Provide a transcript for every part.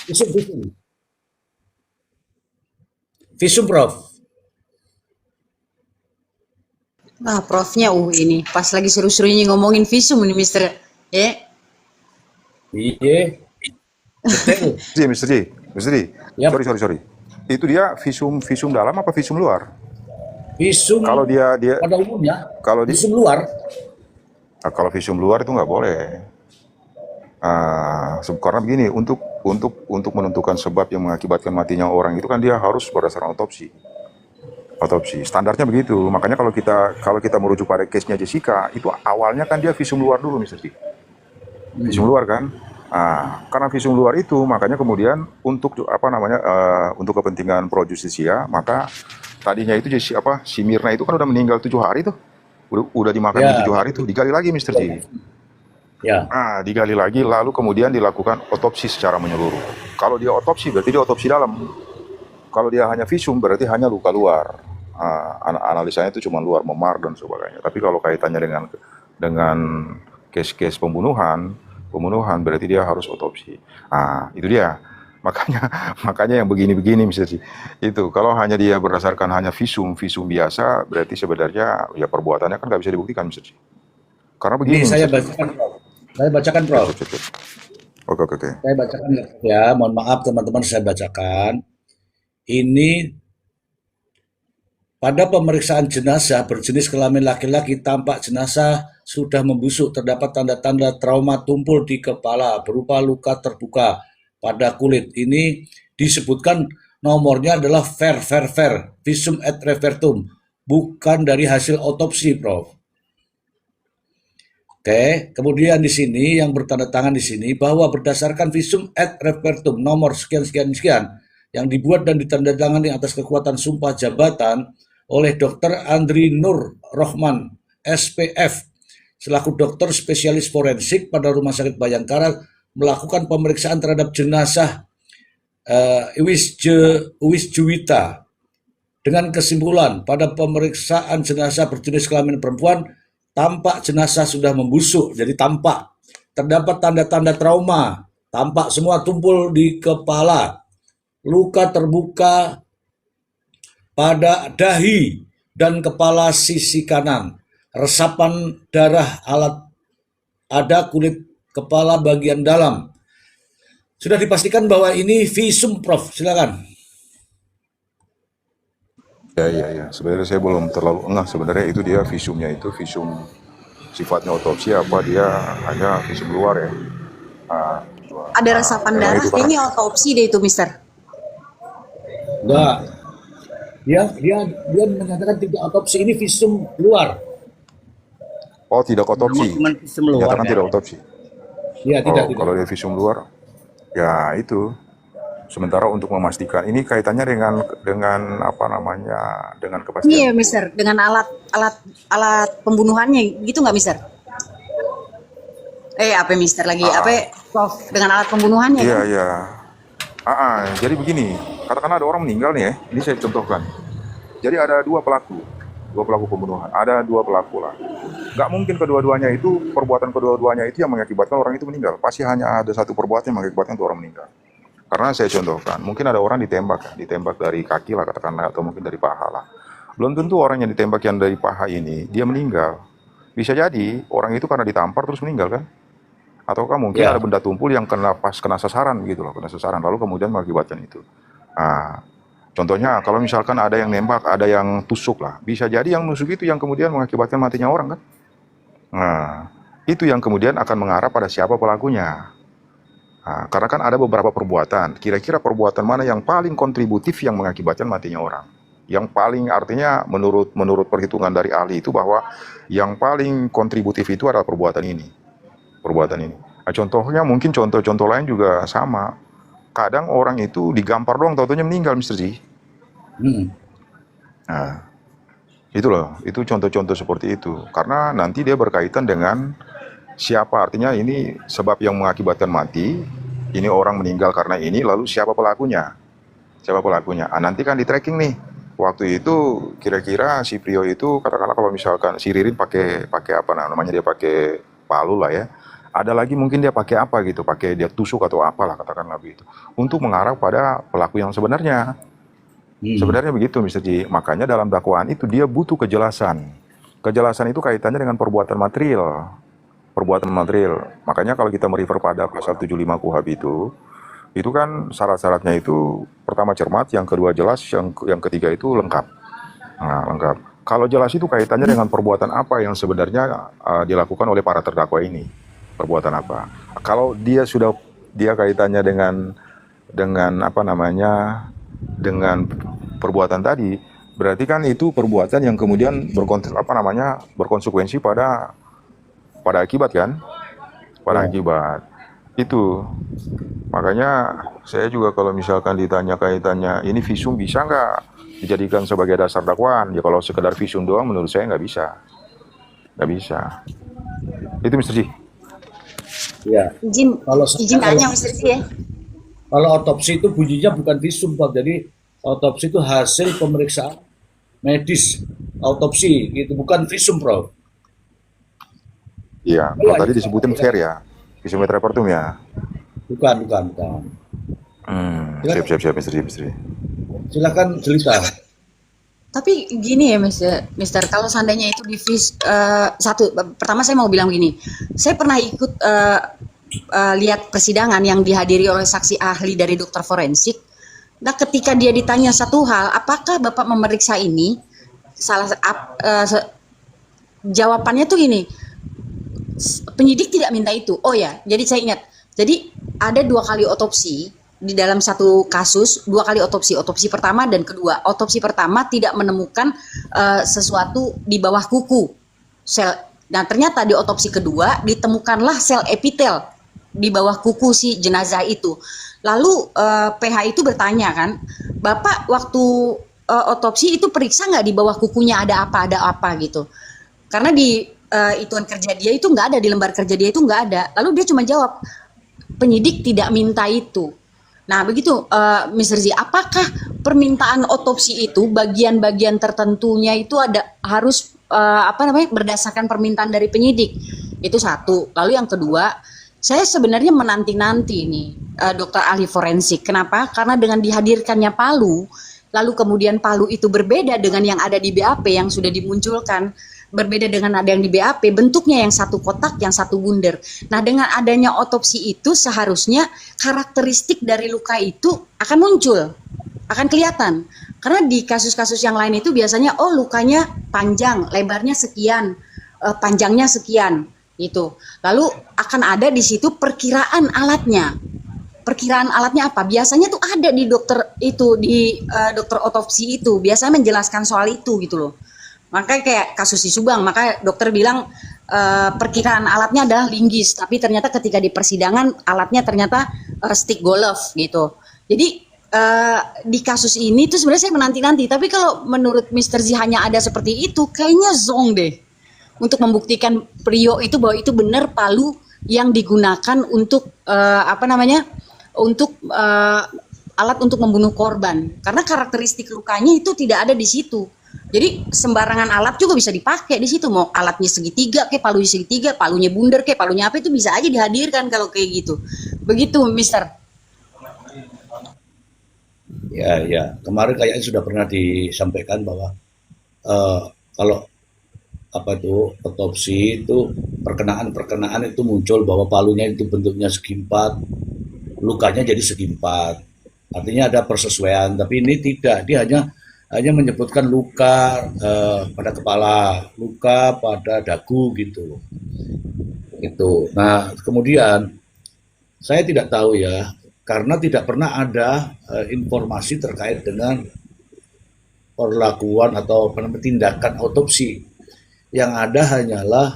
Visum, visum. Visum, Prof. Ah, profnya ini pas lagi seru-serunya ngomongin visum ini, Mister. Ya, Iya, detail. Ji, Mr. Ji, Mr. Ji, Yap, sorry. Itu dia visum visum dalam apa visum luar? visum Kalau dia pada umumnya, kalau di visum luar. kalau visum luar itu nggak boleh. Karena begini, untuk menentukan sebab yang mengakibatkan matinya orang itu kan dia harus berdasarkan otopsi. Otopsi standarnya begitu. Makanya kalau kita merujuk pada case-nya Jessica, itu awalnya kan dia visum luar dulu, Mr. Ji. Visum luar kan. Karena visum luar itu, makanya kemudian untuk untuk kepentingan pro justisia, maka tadinya itu si Mirna itu kan udah meninggal 7 hari tuh, udah dimakamkan Ya, 7 hari tuh, digali lagi, Mr. Ji. ya, Digali lagi, lalu kemudian dilakukan otopsi secara menyeluruh. Kalau dia otopsi berarti dia otopsi dalam. Kalau dia hanya visum berarti hanya luka luar. Analisanya itu cuma luar, memar dan sebagainya. Tapi kalau kaitannya dengan case-case pembunuhan berarti dia harus otopsi. Itu dia. Makanya makanya yang begini-begini misalnya itu kalau hanya dia berdasarkan hanya visum biasa berarti sebenarnya ya perbuatannya kan nggak bisa dibuktikan misalnya. Karena ini begini saya misalnya. bacakan, Prof. Saya bacakan, Prof. Oke. Saya bacakan ya, mohon maaf teman-teman, saya bacakan. Ini pada pemeriksaan jenazah berjenis kelamin laki-laki, tampak jenazah sudah membusuk, terdapat tanda-tanda trauma tumpul di kepala berupa luka terbuka pada kulit. Ini disebutkan nomornya adalah ver, visum et repertum, bukan dari hasil otopsi, Prof. Oke, kemudian di sini yang bertanda tangan di sini bahwa berdasarkan visum et repertum nomor sekian yang dibuat dan ditandatangani atas kekuatan sumpah jabatan oleh Dr. Andri Nur Rohman, SPF, selaku dokter spesialis forensik pada Rumah Sakit Bayangkara melakukan pemeriksaan terhadap jenazah Iwis Juwita dengan kesimpulan pada pemeriksaan jenazah berjenis kelamin perempuan, tampak jenazah sudah membusuk, jadi tampak terdapat tanda-tanda trauma, tampak semua tumpul di kepala, luka terbuka pada dahi dan kepala sisi kanan, resapan darah ada kulit kepala bagian dalam. Sudah dipastikan bahwa ini visum, Prof. Silakan. Ya. Sebenarnya saya belum terlalu engah sebenarnya itu dia visumnya itu visum sifatnya otopsi apa dia hanya visum luar ya. ada resapan Memang darah. itu karena Kayaknya otopsi deh itu, Mister. Enggak. Dia menyatakan tidak otopsi, ini visum luar. tidak otopsi. Cuma visum luar Nyatakan kan? tidak otopsi. Ya, tidak. Kalau dia visum luar ya itu. Sementara untuk memastikan ini kaitannya dengan apa namanya dengan kepastian. Iya, Mister. Dengan alat pembunuhannya gitu nggak, Mister? Apa, Mister lagi? Apa, Prof? Dengan alat pembunuhannya Iya, kan? iya. Jadi begini, katakanlah ada orang meninggal nih ya, ini saya contohkan. Jadi ada dua pelaku pembunuhan, ada dua pelaku lah. Nggak mungkin kedua-duanya itu, perbuatan kedua-duanya itu yang mengakibatkan orang itu meninggal. Pasti hanya ada satu perbuatan yang mengakibatkan orang meninggal. Karena saya contohkan, mungkin ada orang ditembak dari kaki lah katakanlah, atau mungkin dari paha lah. Belum tentu orang yang ditembak yang dari paha ini, dia meninggal. Bisa jadi orang itu karena ditampar terus meninggal kan? Ataukah mungkin Ya. ada benda tumpul yang kena sasaran gitu loh, kena sasaran lalu kemudian mengakibatkan itu. Contohnya kalau misalkan ada yang nembak, ada yang tusuk lah, bisa jadi yang nusuk itu yang kemudian mengakibatkan matinya orang kan. Itu yang kemudian akan mengarah pada siapa pelakunya. Karena kan ada beberapa perbuatan, kira-kira perbuatan mana yang paling kontributif yang mengakibatkan matinya orang. Yang paling artinya menurut perhitungan dari ahli itu bahwa yang paling kontributif itu adalah perbuatan ini. Contohnya mungkin contoh-contoh lain juga sama. Kadang orang itu digampar doang, tau-taunya meninggal, Mr. Ji. Itu loh, itu contoh-contoh seperti itu. Karena nanti dia berkaitan dengan siapa, artinya ini sebab yang mengakibatkan mati, ini orang meninggal karena ini, lalu siapa pelakunya. Nanti kan di tracking nih. Waktu itu kira-kira si Prio itu katakanlah kalau misalkan si Ririn pakai apa namanya, dia pakai palu lah ya. ada lagi mungkin dia pakai apa gitu, pakai dia tusuk atau apalah katakanlah begitu, untuk mengarah pada pelaku yang sebenarnya. Sebenarnya begitu, Mr. Ji. Makanya dalam dakwaan itu dia butuh kejelasan. Kejelasan itu kaitannya dengan perbuatan material. Perbuatan material. Makanya kalau kita merefer pada pasal 75 KUHP itu kan syarat-syaratnya itu pertama cermat, yang kedua jelas, yang ketiga itu lengkap. Nah, lengkap. Kalau jelas itu kaitannya dengan perbuatan apa yang sebenarnya dilakukan oleh para terdakwa ini. Perbuatan apa? Kalau dia kaitannya dengan apa namanya, dengan perbuatan tadi, berarti kan itu perbuatan yang kemudian berkonsekuensi pada akibat kan? Pada akibat. Itu. Makanya saya juga kalau misalkan ditanya kaitannya ini visum bisa nggak dijadikan sebagai dasar dakwaan? Ya kalau sekedar visum doang menurut saya nggak bisa. Nggak bisa. Itu Mr. Ji. Ya. Izin tanya Mr. Ji ya. Kalau otopsi itu bunyinya bukan visum, Pak. Jadi otopsi itu hasil pemeriksaan medis, otopsi gitu, bukan visum, Prof. Iya, kalau tadi disebutin fair ya, visum et repertum ya. Bukan. Siap, Mr. Ji. Silakan cerita. Tapi gini ya, Mister, kalau seandainya itu pertama saya mau bilang gini, saya pernah ikut lihat persidangan yang dihadiri oleh saksi ahli dari dokter forensik. Nah, ketika dia ditanya satu hal, apakah Bapak memeriksa ini? Jawabannya tuh gini, penyidik tidak minta itu. Oh ya, jadi saya ingat. Jadi ada 2 kali otopsi di dalam satu kasus, 2 kali otopsi pertama dan kedua. Otopsi pertama tidak menemukan sesuatu di bawah kuku sel. Nah, ternyata di otopsi kedua ditemukanlah sel epitel di bawah kuku si jenazah itu. Lalu PH itu bertanya kan, Bapak waktu otopsi itu periksa nggak di bawah kukunya ada apa gitu. Karena di ituan kerja dia itu nggak ada, di lembar kerja dia itu nggak ada. Lalu dia cuma jawab, penyidik tidak minta itu. Nah begitu, Mr. Z, apakah permintaan otopsi itu bagian-bagian tertentunya itu harus berdasarkan permintaan dari penyidik? Itu satu. Lalu yang kedua, saya sebenarnya menanti-nanti nih dokter ahli forensik. Kenapa? Karena dengan dihadirkannya Palu, lalu kemudian Palu itu berbeda dengan yang ada di BAP yang sudah dimunculkan, berbeda dengan ada yang di BAP, bentuknya yang satu kotak, yang satu bundar. Nah, dengan adanya otopsi itu seharusnya karakteristik dari luka itu akan muncul, akan kelihatan. Karena di kasus-kasus yang lain itu biasanya lukanya panjang, lebarnya sekian, panjangnya sekian, gitu. Lalu akan ada di situ perkiraan alatnya. Perkiraan alatnya apa? Biasanya tuh ada di dokter itu, di dokter otopsi itu, biasanya menjelaskan soal itu gitu loh. Makanya kayak kasus di Subang, maka dokter bilang perkiraan alatnya adalah linggis, tapi ternyata ketika di persidangan alatnya ternyata stick golf gitu. Jadi di kasus ini tuh sebenarnya saya menanti-nanti, tapi kalau menurut Mr. Z hanya ada seperti itu, kayaknya zong deh untuk membuktikan Prio itu bahwa itu benar Palu yang digunakan untuk alat untuk membunuh korban, karena karakteristik lukanya itu tidak ada di situ. Jadi sembarangan alat juga bisa dipakai di situ, mau alatnya segitiga kayak palunya segitiga, palunya bundar kayak palunya apa, itu bisa aja dihadirkan kalau kayak gitu. Begitu, Mister. Ya, kemarin kayaknya sudah pernah disampaikan bahwa kalau otopsi itu perkenaan itu muncul bahwa palunya itu bentuknya segi empat, lukanya jadi segi empat. Artinya ada persesuaian, tapi ini tidak, dia hanya menyebutkan luka pada kepala, luka pada dagu gitu. Itu. Nah, kemudian saya tidak tahu ya, karena tidak pernah ada informasi terkait dengan perlakuan atau tindakan otopsi. Yang ada hanyalah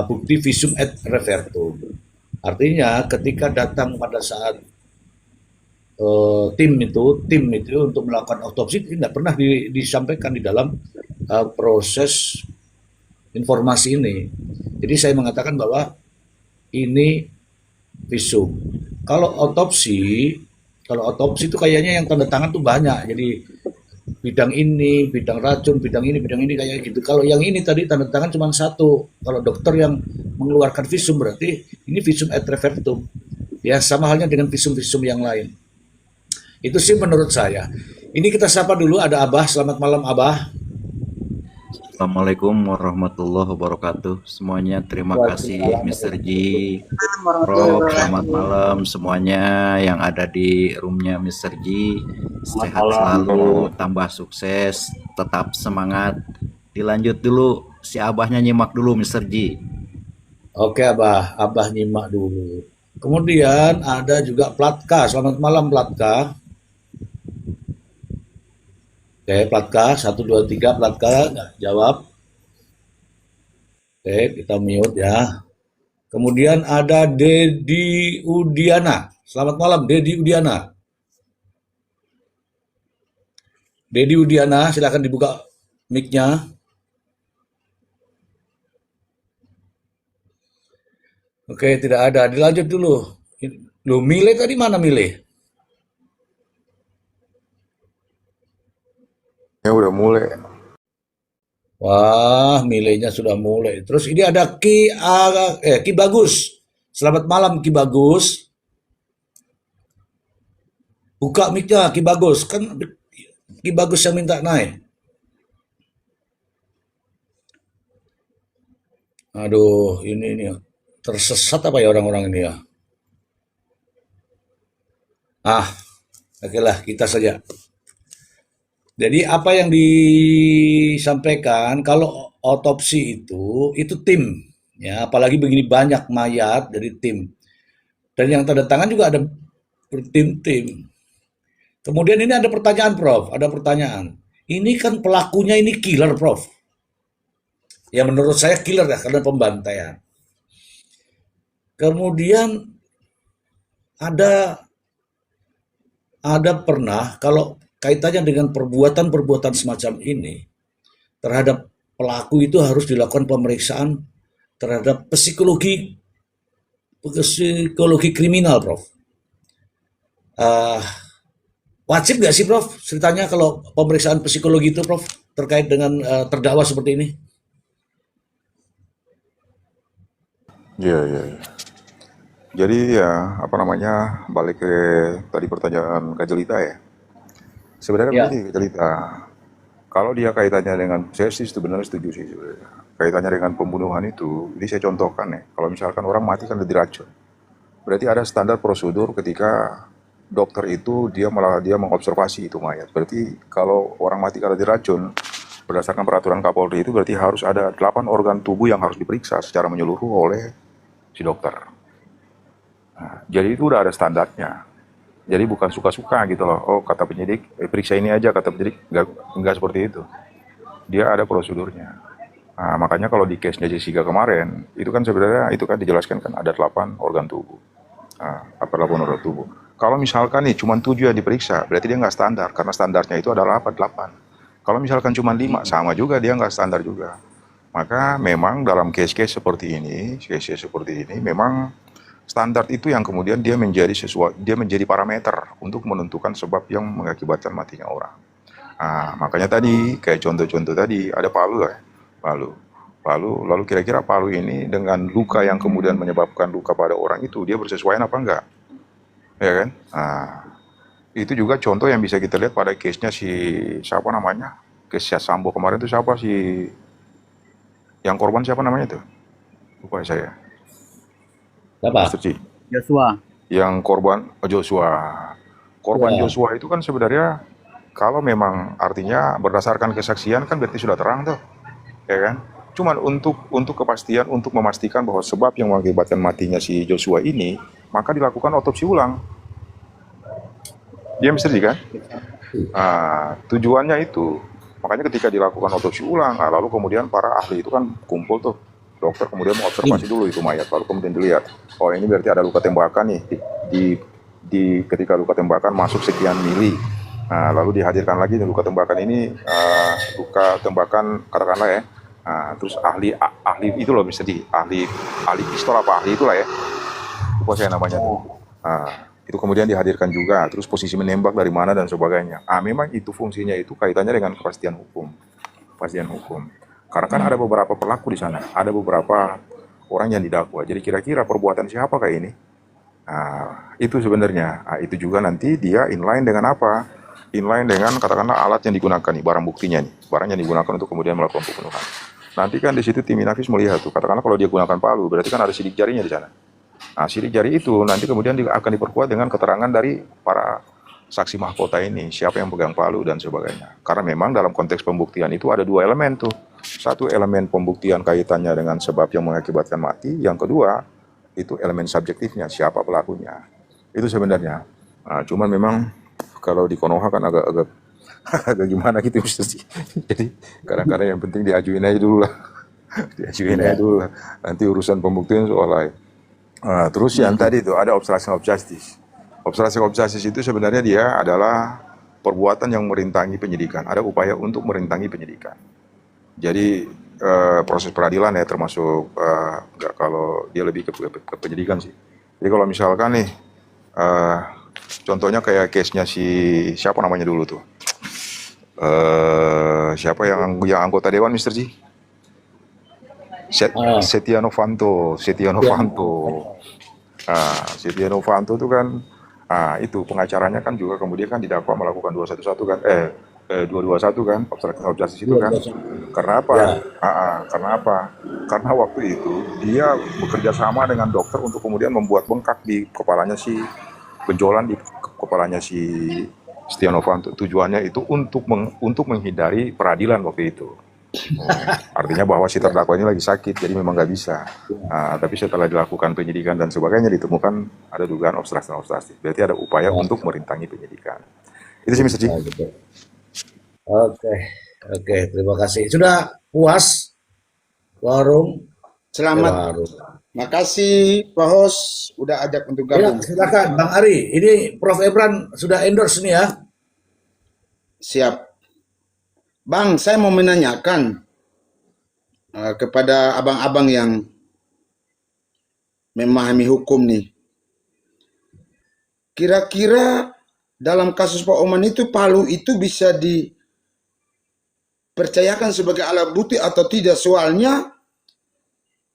bukti visum et repertum. Artinya ketika datang pada saat tim itu untuk melakukan otopsi, tidak pernah disampaikan di dalam proses informasi ini. Jadi saya mengatakan bahwa ini visum. Kalau otopsi itu kayaknya yang tanda tangan tuh banyak. Jadi bidang ini, bidang racun, bidang ini kayak gitu. Kalau yang ini tadi tanda tangan cuma satu. Kalau dokter yang mengeluarkan visum berarti ini visum et repertum. Ya sama halnya dengan visum-visum yang lain. Itu sih menurut saya. Ini kita sapa dulu, ada Abah. Selamat malam Abah. Assalamualaikum warahmatullahi wabarakatuh. Semuanya terima kasih Mr. G, Prof. Selamat malam semuanya yang ada di roomnya Mr. G. Sehat selalu, tambah sukses, tetap semangat. Dilanjut dulu, si Abahnya nyimak dulu Mr. G. Oke Abah, Abah nyimak dulu. Kemudian ada juga Platka. Selamat malam Platka. Oke, Platka, 1, 2, 3, Platka, nggak jawab. Oke, kita mute ya. Kemudian ada Dedi Udiana. Selamat malam, Dedi Udiana. Dedi Udiana, silakan dibuka mic-nya. Oke, tidak ada. Dilanjut dulu. Loh, Mile tadi mana Mile? Ya udah mulai. Wah, Milenya sudah mulai. Terus ini ada Ki Bagus. Selamat malam Ki Bagus. Buka mic-nya Ki Bagus. Kan Ki Bagus yang minta naik. Aduh, ini tersesat apa ya orang-orang ini ya? Oke lah, kita saja. Jadi apa yang disampaikan kalau otopsi itu tim ya, apalagi begini banyak mayat dari tim. Dan yang tanda tangan juga ada bertim-tim. Kemudian ini ada pertanyaan Prof, ada pertanyaan. Ini kan pelakunya ini killer Prof. Ya menurut saya killer ya karena pembantaian. Kemudian ada pernah kalau kaitannya dengan perbuatan-perbuatan semacam ini, terhadap pelaku itu harus dilakukan pemeriksaan terhadap psikologi kriminal, Prof. Wajib nggak sih, Prof? Ceritanya kalau pemeriksaan psikologi itu, Prof, terkait dengan terdakwa seperti ini? Iya, iya, iya. Jadi ya apa namanya, balik ke tadi pertanyaan Kak Jelita ya. Sebenarnya Ya, begini Kak Jelita, kalau dia kaitannya dengan, saya sih sebenarnya setuju sih sebenarnya. Kaitannya dengan pembunuhan itu, ini saya contohkan ya, kalau misalkan orang mati kan diracun. Berarti ada standar prosedur ketika dokter itu dia mengobservasi itu mayat. Berarti kalau orang mati karena diracun, berdasarkan peraturan Kapolri itu berarti harus ada 8 organ tubuh yang harus diperiksa secara menyeluruh oleh si dokter. Nah, jadi itu udah ada standarnya. Jadi bukan suka-suka gitu loh. Oh kata penyidik, periksa ini aja, kata penyidik enggak seperti itu. Dia ada prosedurnya. Nah, makanya kalau di case-nya Jessica kemarin, itu kan sebenarnya itu kan dijelaskan kan ada 8 organ tubuh. Nah, apa 8 organ tubuh. Kalau misalkan nih cuma 7 yang diperiksa, berarti dia nggak standar karena standarnya itu adalah apa? 8. Kalau misalkan cuma 5, sama juga dia nggak standar juga. Maka memang dalam case-case seperti ini, memang standar itu yang kemudian dia menjadi parameter untuk menentukan sebab yang mengakibatkan matinya orang. Nah, makanya tadi kayak contoh-contoh tadi ada Palu ya, lalu kira-kira Palu ini dengan luka yang kemudian menyebabkan luka pada orang itu dia bersesuaian apa enggak, ya kan? Nah, itu juga contoh yang bisa kita lihat pada case-nya si siapa namanya, case Sambo kemarin itu siapa si yang korban siapa namanya itu? Lupa saya. apa? Mr. Ci. Joshua. Yang korban Joshua. Korban Ya, Joshua itu kan sebenarnya kalau memang artinya berdasarkan kesaksian kan berarti sudah terang tuh, ya kan? Cuman untuk kepastian untuk memastikan bahwa sebab yang mengakibatkan matinya si Joshua ini, maka dilakukan otopsi ulang. Dia misteri kan? Nah, tujuannya itu. Makanya ketika dilakukan otopsi ulang, nah, lalu kemudian para ahli itu kan kumpul tuh. Dokter kemudian mengobservasi dulu itu mayat, lalu kemudian dilihat, oh ini berarti ada luka tembakan nih ketika luka tembakan masuk sekian mili. Nah, lalu dihadirkan lagi luka tembakan ini, luka tembakan katakanlah ya. Nah, terus ahli itu loh ahli pistol apa ahli itulah ya, lupa saya namanya tuh. Nah, itu kemudian dihadirkan juga, terus posisi menembak dari mana dan sebagainya. Memang itu fungsinya itu kaitannya dengan kepastian hukum. Kepastian hukum. Karena kan ada beberapa pelaku di sana, ada beberapa orang yang didakwa. Jadi kira-kira perbuatan siapa kayak ini? Itu sebenarnya. Itu juga nanti dia inline dengan apa? Inline dengan katakanlah alat yang digunakan nih, barang buktinya nih, barang yang digunakan untuk kemudian melakukan pembunuhan. Nanti kan di situ tim Inafis melihat tuh, katakanlah kalau dia gunakan palu, berarti kan ada sidik jarinya di sana. Sidik jari itu nanti kemudian akan diperkuat dengan keterangan dari para saksi mahkota ini, siapa yang pegang palu dan sebagainya. Karena memang dalam konteks pembuktian itu ada dua elemen tuh. Satu elemen pembuktian kaitannya dengan sebab yang mengakibatkan mati, yang kedua itu elemen subjektifnya, siapa pelakunya. Itu sebenarnya. Cuman memang kalau di Konoha kan agak agak gimana gitu Mister. Jadi kadang-kadang yang penting diajuin aja dulu lah. Diajuin aja dulu lah. Nanti urusan pembuktian soal lain. Terus yang tadi itu ada obstruction of justice. Obstruction of justice itu sebenarnya dia adalah perbuatan yang merintangi penyidikan. Ada upaya untuk merintangi penyidikan. Jadi proses peradilan ya termasuk kalau dia lebih ke penyidikan sih. Jadi kalau misalkan nih contohnya kayak case-nya si siapa namanya dulu tuh. Siapa yang anggota dewan Mr. Ji? Setia Novanto. Setia Novanto itu kan itu pengacaranya kan juga kemudian kan didakwa melakukan 211 kan 221 kan obstruction of justice itu kan. Karena apa? Karena apa? Karena waktu itu dia bekerja sama dengan dokter untuk kemudian membuat bengkak di kepalanya si benjolan di kepalanya si Setia Novanto. Tujuannya itu untuk menghindari peradilan waktu itu. Artinya bahwa si terdakwa ini lagi sakit, jadi memang nggak bisa. Tapi setelah dilakukan penyidikan dan sebagainya ditemukan ada dugaan obstruction of justice. Berarti ada upaya untuk merintangi penyidikan. Itu sih Mr. Ji. Oke, terima kasih. Sudah puas warung? Selamat. Makasih Pak Hos udah ajak untuk Ya, gabung. silakan Bang Ari. Ini Prof. Ebran sudah endorse nih ya. Siap. Bang, saya mau menanyakan kepada abang-abang yang memahami hukum nih. Kira-kira dalam kasus Pak Oman itu palu itu bisa dipercayakan sebagai alat bukti atau tidak? Soalnya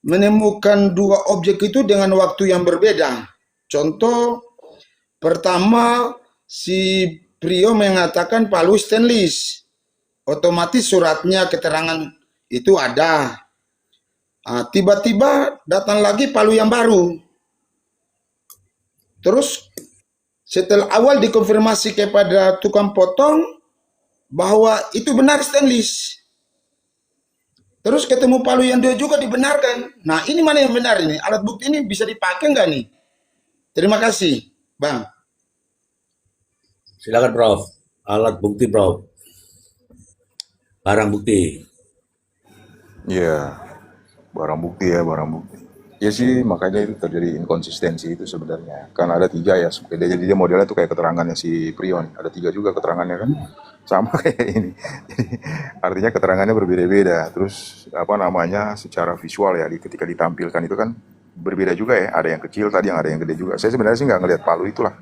menemukan dua objek itu dengan waktu yang berbeda. Contoh pertama, si Prio mengatakan palu stainless. Otomatis suratnya keterangan itu ada. Tiba-tiba datang lagi palu yang baru. Terus setelah awal dikonfirmasi kepada tukang potong bahwa itu benar stainless. Terus ketemu palu yang dua juga dibenarkan. Nah ini mana yang benar ini? Alat bukti ini bisa dipakai nggak nih? Terima kasih, Bang. Silakan Prof. Alat bukti Prof. Barang bukti. Iya, barang bukti ya, barang bukti. Ya sih, makanya itu terjadi inkonsistensi itu sebenarnya. Kan ada 3 ya, jadi dia modelnya tuh kayak keterangannya si Prion. Ada 3 juga keterangannya kan, sama kayak ini. Jadi, artinya keterangannya berbeda-beda. Terus secara visual ya, ketika ditampilkan itu kan berbeda juga ya. Ada yang kecil tadi, yang ada yang gede juga. Saya sebenarnya sih nggak ngelihat palu itulah.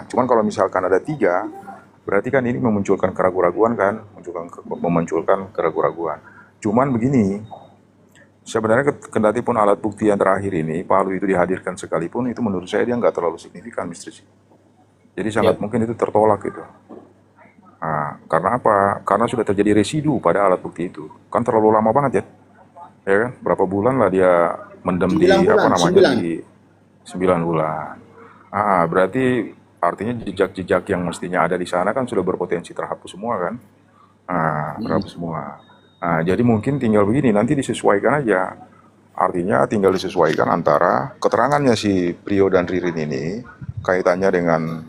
Cuman kalau misalkan ada 3, berarti kan ini memunculkan keraguan-raguan kan, memunculkan keraguan-raguan. Cuman begini, sebenarnya kendati pun alat bukti yang terakhir ini, palu itu dihadirkan sekalipun, itu menurut saya dia nggak terlalu signifikan, Mr. Ji. Jadi sangat mungkin itu tertolak gitu. Karena apa? Karena sudah terjadi residu pada alat bukti itu. Kan terlalu lama banget ya. Ya kan? Berapa bulan lah dia mendem di 9 bulan. Berarti artinya jejak-jejak yang mestinya ada di sana kan sudah berpotensi terhapus semua kan. Terhapus semua. Jadi mungkin tinggal begini, nanti disesuaikan aja. Artinya tinggal disesuaikan antara keterangannya si Prio dan Ririn ini kaitannya dengan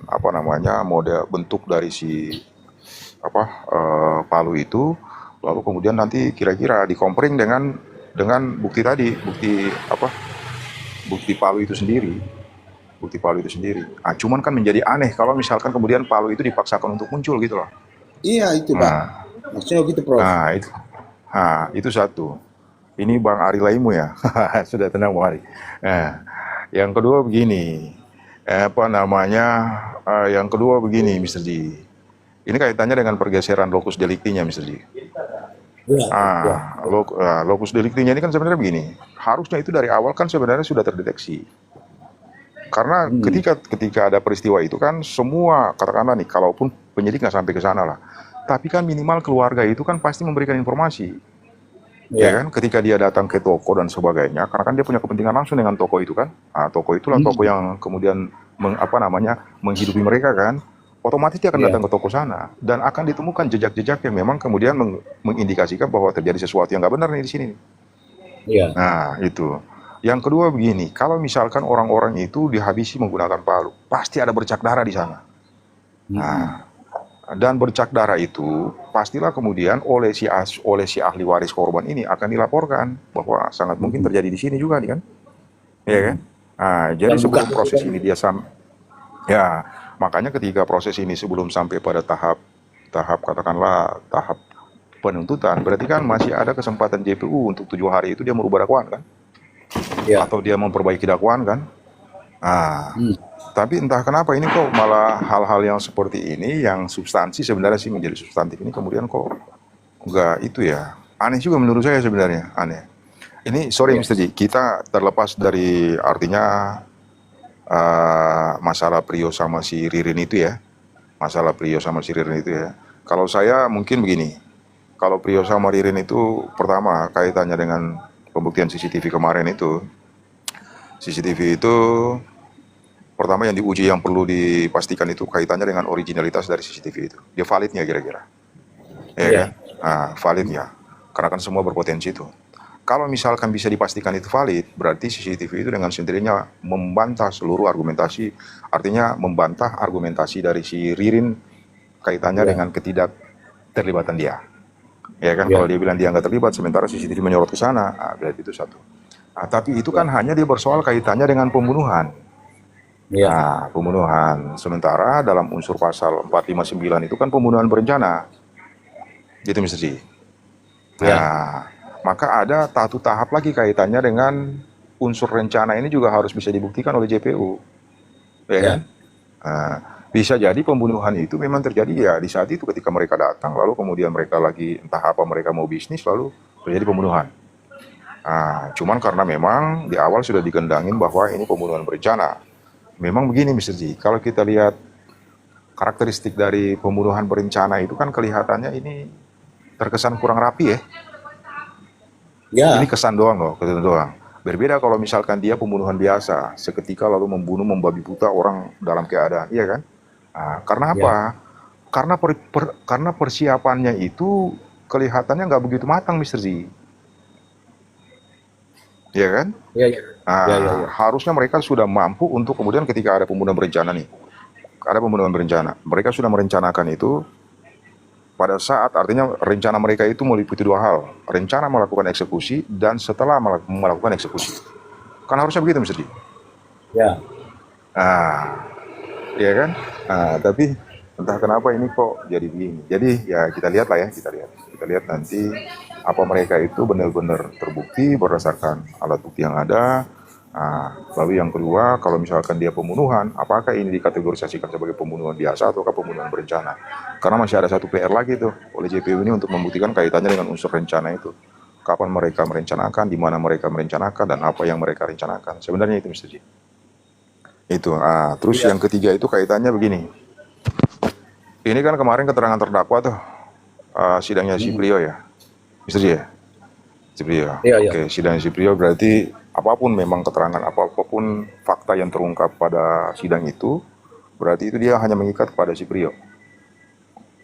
model bentuk dari si palu itu, lalu kemudian nanti kira-kira dikompring dengan bukti tadi, bukti palu itu sendiri. Cuman kan menjadi aneh kalau misalkan kemudian palu itu dipaksakan untuk muncul gitu loh. Iya itu Pak. Maksudnya gitu Prof. Itu satu. Ini Bang Ari Laimu ya. Sudah tenang Bang Ari. Yang kedua begini. Apa namanya? Yang kedua begini, Mr. G. Ini kaitannya dengan pergeseran lokus deliktinya, Mr. G. Ya, ya. Lokus deliktinya ini kan sebenarnya begini. Harusnya itu dari awal kan sebenarnya sudah terdeteksi. Karena ketika ada peristiwa itu kan semua, katakanlah nih, kalaupun penyidik nggak sampai ke sana lah, tapi kan minimal keluarga itu kan pasti memberikan informasi. Ya Ya. kan, ketika dia datang ke toko dan sebagainya, karena kan dia punya kepentingan langsung dengan toko itu kan. Toko itulah toko yang kemudian menghidupi mereka kan. Otomatis dia akan Ya. datang ke toko sana dan akan ditemukan jejak-jejak yang memang kemudian mengindikasikan bahwa terjadi sesuatu yang nggak benar nih di sini. Ya. Nah, itu. Yang kedua begini, kalau misalkan orang-orang itu dihabisi menggunakan palu, pasti ada bercak darah di sana. Nah, dan bercak darah itu pastilah kemudian oleh si ahli waris korban ini akan dilaporkan bahwa sangat mungkin terjadi di sini juga nih kan, ya kan? Jadi Dan sebelum bukan- proses ini ya makanya ketika proses ini sebelum sampai pada tahap katakanlah tahap penuntutan, berarti kan masih ada kesempatan JPU untuk 7 hari itu dia merubah dakwaan kan, Ya. atau dia memperbaiki dakwaan kan. Tapi entah kenapa ini kok malah hal-hal yang seperti ini yang substansi sebenarnya sih menjadi substantif ini kemudian kok enggak itu ya. Aneh juga menurut saya sebenarnya, aneh. Ini sorry Mr. Ji, kita terlepas dari artinya masalah Prio sama si Ririn itu ya. Masalah Prio sama si Ririn itu ya. Kalau saya mungkin begini. Kalau Prio sama Ririn itu pertama kaitannya dengan pembuktian CCTV kemarin itu. CCTV itu pertama yang diuji yang perlu dipastikan itu kaitannya dengan originalitas dari CCTV itu. Dia validnya kira-kira. Ya Ya. kan? Validnya. Karena kan semua berpotensi itu. Kalau misalkan bisa dipastikan itu valid, berarti CCTV itu dengan sendirinya membantah seluruh argumentasi, artinya membantah argumentasi dari si Ririn kaitannya dengan ketidakterlibatan dia. Ya kan, Ya. kalau dia bilang dia nggak terlibat, sementara CCTV menyorot ke sana, berarti itu satu. Tapi itu kan hanya dia bersoal kaitannya dengan pembunuhan. Ya. Pembunuhan. Sementara dalam unsur pasal 459 itu kan pembunuhan berencana. Gitu Mr. Ji. Maka ada satu tahap lagi kaitannya dengan unsur rencana ini juga harus bisa dibuktikan oleh JPU. Ya kan? Bisa jadi pembunuhan itu memang terjadi ya di saat itu ketika mereka datang, lalu kemudian mereka lagi entah apa mereka mau bisnis, lalu terjadi pembunuhan. Cuman karena memang di awal sudah digendangin bahwa ini pembunuhan berencana. Memang begini Mr. Ji, kalau kita lihat karakteristik dari pembunuhan berencana itu kan kelihatannya ini terkesan kurang rapi ya. Ya. Ini kesan doang loh, kesan doang. Berbeda kalau misalkan dia pembunuhan biasa, seketika lalu membunuh, membabi buta orang dalam keadaan, iya kan? Karena apa? Karena persiapannya itu kelihatannya nggak begitu matang, Mr. Z. Iya kan? Ya. Ya. Harusnya mereka sudah mampu untuk kemudian ketika ada pembunuhan berencana nih, ada pembunuhan berencana, mereka sudah merencanakan itu pada saat artinya rencana mereka itu meliputi dua hal, rencana melakukan eksekusi dan setelah melakukan eksekusi. Kan harusnya begitu Mr. Ji. Ya. Ya kan? Tapi entah kenapa ini kok jadi begini. Jadi ya kita lihat lah ya, kita lihat nanti apa mereka itu benar-benar terbukti berdasarkan alat bukti yang ada. Lalu yang kedua, kalau misalkan dia pembunuhan, apakah ini dikategorisasikan sebagai pembunuhan biasa ataukah pembunuhan berencana? Karena masih ada satu PR lagi tuh oleh JPU ini untuk membuktikan kaitannya dengan unsur rencana itu. Kapan mereka merencanakan, di mana mereka merencanakan, dan apa yang mereka rencanakan. Sebenarnya itu Mr. Ji. Itu. Terus yang ketiga itu kaitannya begini. Ini kan kemarin keterangan terdakwa tuh, sidangnya si Prio ya, Mr. Ji ya? Si Prio. Oke, sidang si Prio berarti apapun memang keterangan, apapun fakta yang terungkap pada sidang itu, berarti itu dia hanya mengikat kepada si Prio.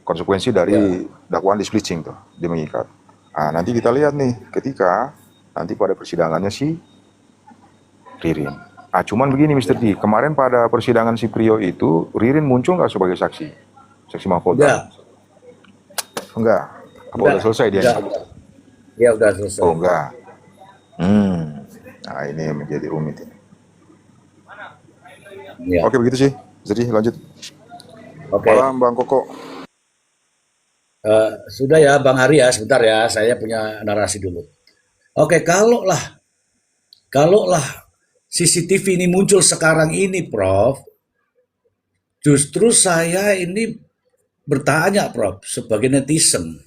Konsekuensi dari dakwaan displeasing tuh, dia mengikat. Nanti kita lihat nih, ketika nanti pada persidangannya si Ririn. Cuman begini Mr. D, kemarin pada persidangan si Prio itu, Ririn muncul nggak sebagai saksi? Saksi mahkota? Enggak. Apa udah selesai dia? Ya udah selesai. Oh enggak. Ini yang menjadi rumit ini. Ya. Oke begitu sih. Jadi lanjut. Oke. Malam Bang Koko. Sudah ya Bang Hari ya, sebentar ya, saya punya narasi dulu. Oke, kalaulah CCTV ini muncul sekarang ini, Prof, Justru saya ini bertanya, Prof, sebagai netizen.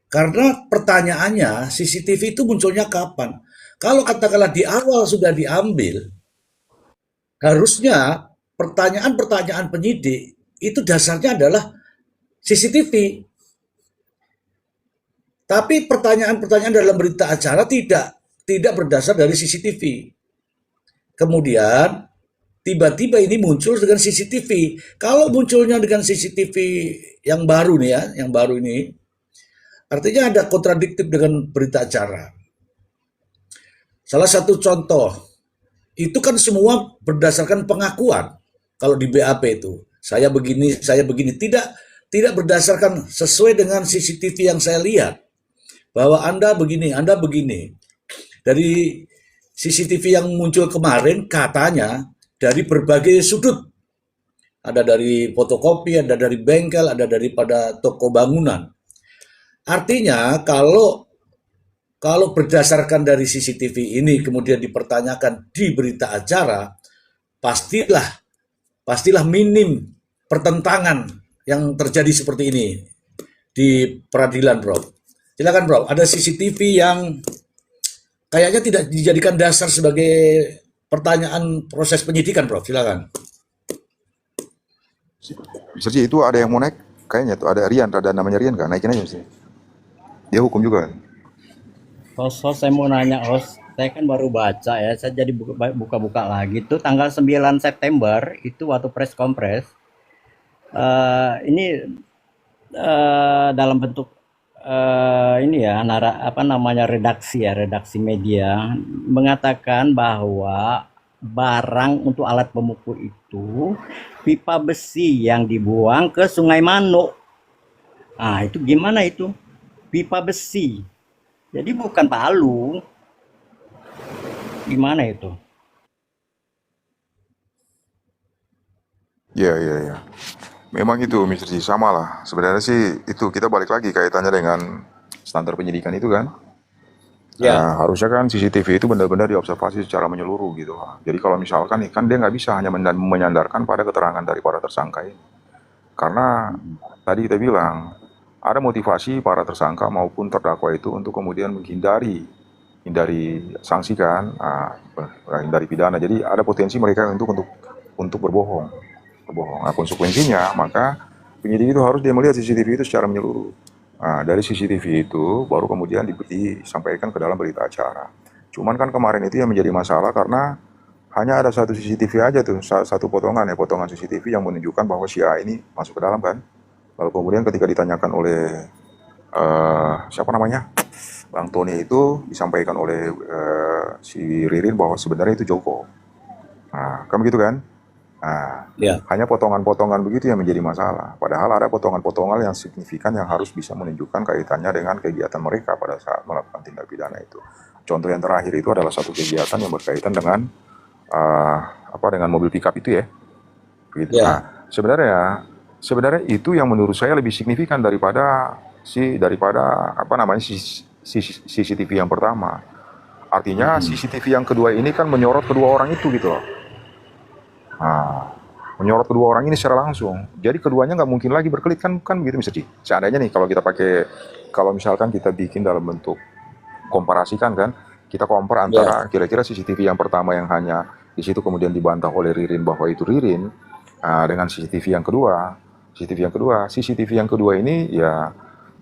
Karena pertanyaannya, CCTV itu munculnya kapan? Kalau katakanlah di awal sudah diambil, harusnya pertanyaan-pertanyaan penyidik itu dasarnya adalah CCTV. Tapi pertanyaan-pertanyaan dalam berita acara tidak berdasar dari CCTV. Kemudian tiba-tiba ini muncul dengan CCTV. Kalau munculnya dengan CCTV yang baru nih ya, yang baru ini, artinya ada kontradiktif dengan berita acara. Salah satu contoh, itu kan semua berdasarkan pengakuan. Kalau di BAP itu, saya begini, tidak berdasarkan sesuai dengan CCTV yang saya lihat. Bahwa Anda begini. Dari CCTV yang muncul kemarin katanya dari berbagai sudut. Ada dari fotokopi, ada dari bengkel, ada daripada toko bangunan. Artinya kalau berdasarkan dari CCTV ini kemudian dipertanyakan di berita acara, pastilah minim pertentangan yang terjadi seperti ini di peradilan, Bro. Silakan, Bro. Ada CCTV yang kayaknya tidak dijadikan dasar sebagai pertanyaan proses penyidikan, Bro. Silakan. Mr. Ji, itu ada yang mau naik? Kayaknya tuh ada Rian, ada namanya Rian kan? Naikin aja mesti. Dia hukum juga kan? Host, saya mau nanya, host. Saya kan baru baca ya, saya jadi buka-buka lagi. Itu tanggal 9 September, itu waktu press conference. Ini dalam bentuk ini ya, redaksi media mengatakan bahwa barang untuk alat pemukul itu pipa besi yang dibuang ke Sungai Manuk. Ah, itu gimana itu? Pipa besi. Jadi bukan palu. Gimana itu? Iya. Memang itu Mr. Ji, sama lah. Sebenarnya sih itu kita balik lagi kaitannya dengan standar penyidikan itu kan. Ya. Nah, harusnya kan CCTV itu benar-benar diobservasi secara menyeluruh gitu. Jadi kalau misalkan kan dia nggak bisa hanya menyandarkan pada keterangan dari para tersangka ini. Karena tadi kita bilang ada motivasi para tersangka maupun terdakwa itu untuk kemudian menghindari sanksi kan, hindari pidana. Jadi ada potensi mereka untuk berbohong. Nah, konsekuensinya maka penyidik itu harus dia melihat CCTV itu secara menyeluruh. Nah, dari CCTV itu baru kemudian disampaikan ke dalam berita acara. Cuman kan kemarin itu yang menjadi masalah karena hanya ada satu CCTV aja tuh, satu potongan CCTV yang menunjukkan bahwa si A ini masuk ke dalam kan. Lalu kemudian ketika ditanyakan oleh siapa namanya, Bang Tony itu disampaikan oleh si Ririn bahwa sebenarnya itu Joko. Nah, kan begitu kan? Nah, Ya. hanya potongan-potongan begitu yang menjadi masalah. Padahal ada potongan-potongan yang signifikan yang harus bisa menunjukkan kaitannya dengan kegiatan mereka pada saat melakukan tindak pidana itu. Contoh yang terakhir itu adalah satu kegiatan yang berkaitan dengan dengan mobil pickup itu ya. Gitu. Ya. Nah, sebenarnya itu yang menurut saya lebih signifikan daripada CCTV yang pertama. Artinya CCTV yang kedua ini kan menyorot kedua orang itu gitu loh. Nah, menyorot kedua orang ini secara langsung. Jadi keduanya nggak mungkin lagi berkelit kan begitu Mr. Ji. Seandainya nih kalau misalkan kita bikin dalam bentuk komparasikan kan, kita compare antara kira-kira CCTV yang pertama yang hanya di situ kemudian dibantah oleh Ririn bahwa itu Ririn, dengan CCTV yang kedua ini ya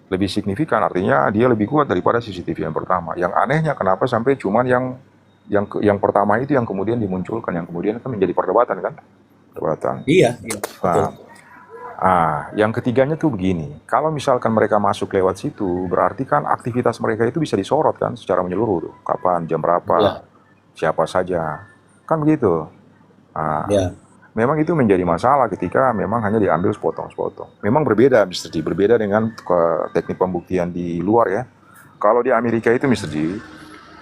lebih signifikan, artinya dia lebih kuat daripada CCTV yang pertama. Yang anehnya kenapa sampai cuman yang pertama itu yang kemudian dimunculkan, yang kemudian kan menjadi perdebatan kan? Iya. Yang ketiganya tuh begini, kalau misalkan mereka masuk lewat situ, berarti kan aktivitas mereka itu bisa disorot kan secara menyeluruh tuh. Kapan, jam berapa, siapa saja, kan begitu. Memang itu menjadi masalah ketika memang hanya diambil sepotong-sepotong. Memang berbeda Mr. Ji, berbeda dengan teknik pembuktian di luar ya. Kalau di Amerika itu Mr. Ji,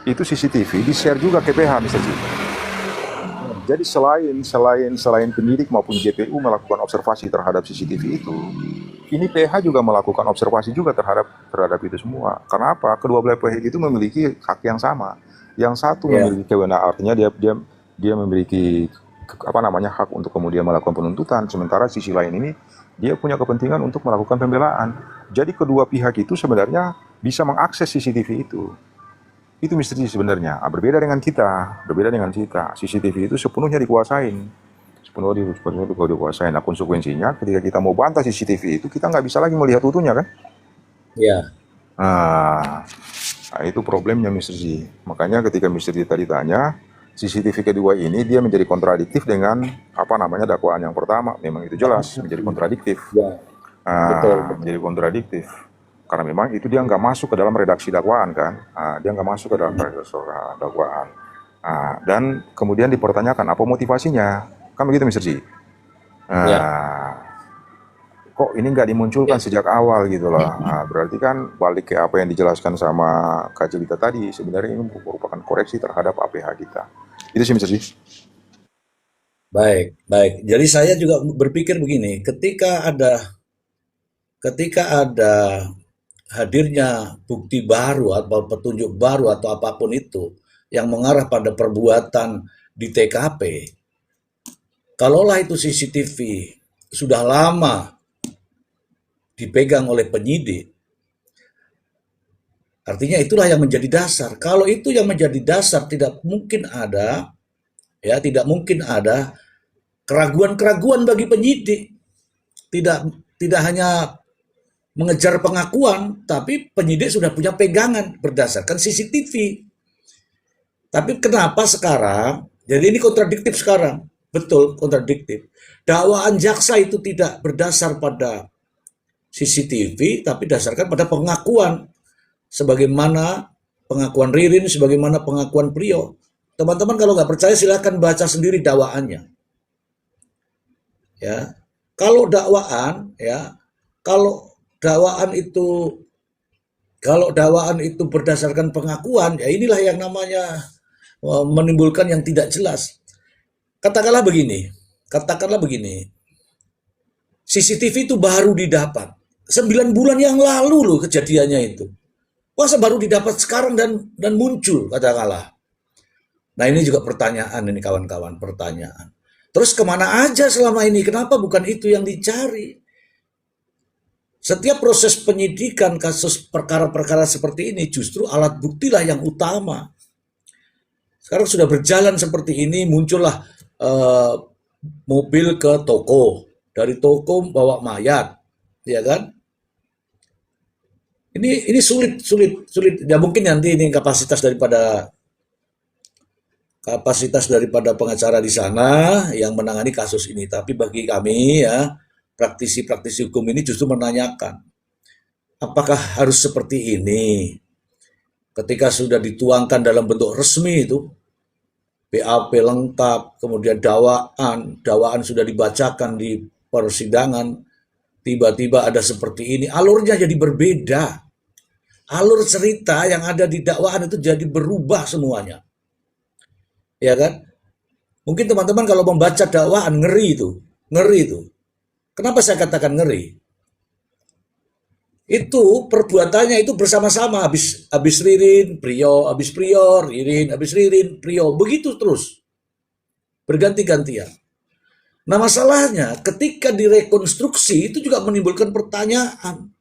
itu CCTV di-share juga ke PH Mr. Ji. Jadi selain penyidik maupun JPU melakukan observasi terhadap CCTV itu, ini PH juga melakukan observasi juga terhadap itu semua. Karena apa? Kedua belah pihak itu memiliki hak yang sama. Yang satu memiliki kewenangan, artinya dia memiliki hak untuk kemudian melakukan penuntutan, sementara sisi lain ini dia punya kepentingan untuk melakukan pembelaan. Jadi kedua pihak itu sebenarnya bisa mengakses CCTV itu. Itu misteri sebenarnya. Berbeda dengan kita, CCTV itu sepenuhnya dikuasain. Sepenuhnya dikuasain. Nah, konsekuensinya ketika kita mau bantah CCTV itu, kita nggak bisa lagi melihat utuhnya kan? Ya. Nah, itu problemnya Mr. Z. Makanya ketika Mr. Z tadi tanya, CCTV kedua ini dia menjadi kontradiktif dengan dakwaan yang pertama. Memang itu jelas menjadi kontradiktif. Ya. Betul. Menjadi kontradiktif. Karena memang itu dia nggak masuk ke dalam redaksi dakwaan kan. Dia nggak masuk ke dalam redaksi dakwaan. Dan kemudian dipertanyakan apa motivasinya. Kan begitu Mr. Z. Ya. Kok ini nggak dimunculkan sejak awal gitu loh. Berarti kan balik ke apa yang dijelaskan sama Kak Jelita tadi, sebenarnya ini merupakan koreksi terhadap APH kita. Itu sih Mr. Z. Baik. Jadi saya juga berpikir begini, ketika ada hadirnya bukti baru atau petunjuk baru atau apapun itu yang mengarah pada perbuatan di TKP, kalaulah itu CCTV sudah lama dipegang oleh penyidik, artinya itulah yang menjadi dasar. Kalau itu yang menjadi dasar, tidak mungkin ada keraguan-keraguan bagi penyidik. Tidak hanya mengejar pengakuan, tapi penyidik sudah punya pegangan berdasarkan CCTV. Tapi kenapa sekarang, jadi ini kontradiktif sekarang, betul kontradiktif. Dakwaan jaksa itu tidak berdasar pada CCTV, tapi dasarkan pada pengakuan. Sebagaimana pengakuan Ririn, sebagaimana pengakuan Priyo. Teman-teman kalau nggak percaya silahkan baca sendiri dakwaannya. Ya, kalau dakwaan itu berdasarkan pengakuan, ya inilah yang namanya menimbulkan yang tidak jelas. Katakanlah begini, CCTV itu baru didapat 9 bulan yang lalu loh kejadiannya itu. Masa baru didapat sekarang dan muncul katakanlah. Nah ini juga pertanyaan ini kawan-kawan, pertanyaan. Terus kemana aja selama ini? Kenapa bukan itu yang dicari? Setiap proses penyidikan kasus perkara-perkara seperti ini justru alat buktilah yang utama. Sekarang sudah berjalan seperti ini, muncullah mobil ke toko, dari toko bawa mayat, ya kan? Ini sulit. Ya mungkin nanti ini kapasitas daripada pengacara di sana yang menangani kasus ini. Tapi bagi kami ya, praktisi hukum ini justru menanyakan, apakah harus seperti ini? Ketika sudah dituangkan dalam bentuk resmi itu, BAP lengkap, kemudian dakwaan sudah dibacakan di persidangan, tiba-tiba ada seperti ini, alurnya jadi berbeda. Alur cerita yang ada di dakwaan itu jadi berubah semuanya. Ya kan? Mungkin teman-teman kalau membaca dakwaan ngeri itu. Kenapa saya katakan ngeri? Itu perbuatannya itu bersama-sama, habis Ririn, Priyo, habis Priyo, Ririn, habis Ririn, Priyo, begitu terus. Berganti-gantian. Nah masalahnya ketika direkonstruksi itu juga menimbulkan pertanyaan.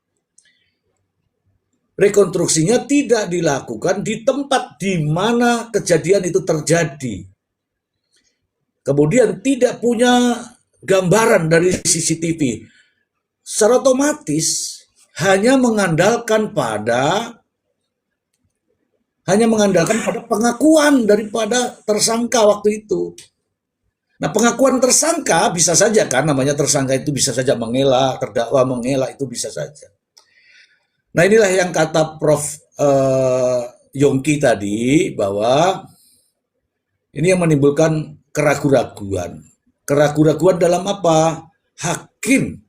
Rekonstruksinya tidak dilakukan di tempat di mana kejadian itu terjadi. Kemudian tidak punya gambaran dari CCTV. Secara otomatis hanya mengandalkan pada pengakuan daripada tersangka waktu itu. Nah, pengakuan tersangka bisa saja kan, namanya tersangka itu bisa saja mengelak, terdakwa mengelak, itu bisa saja. Nah, inilah yang kata Prof. Yongki tadi, bahwa ini yang menimbulkan keraguan-raguan. Keraguan-raguan dalam apa? Hakim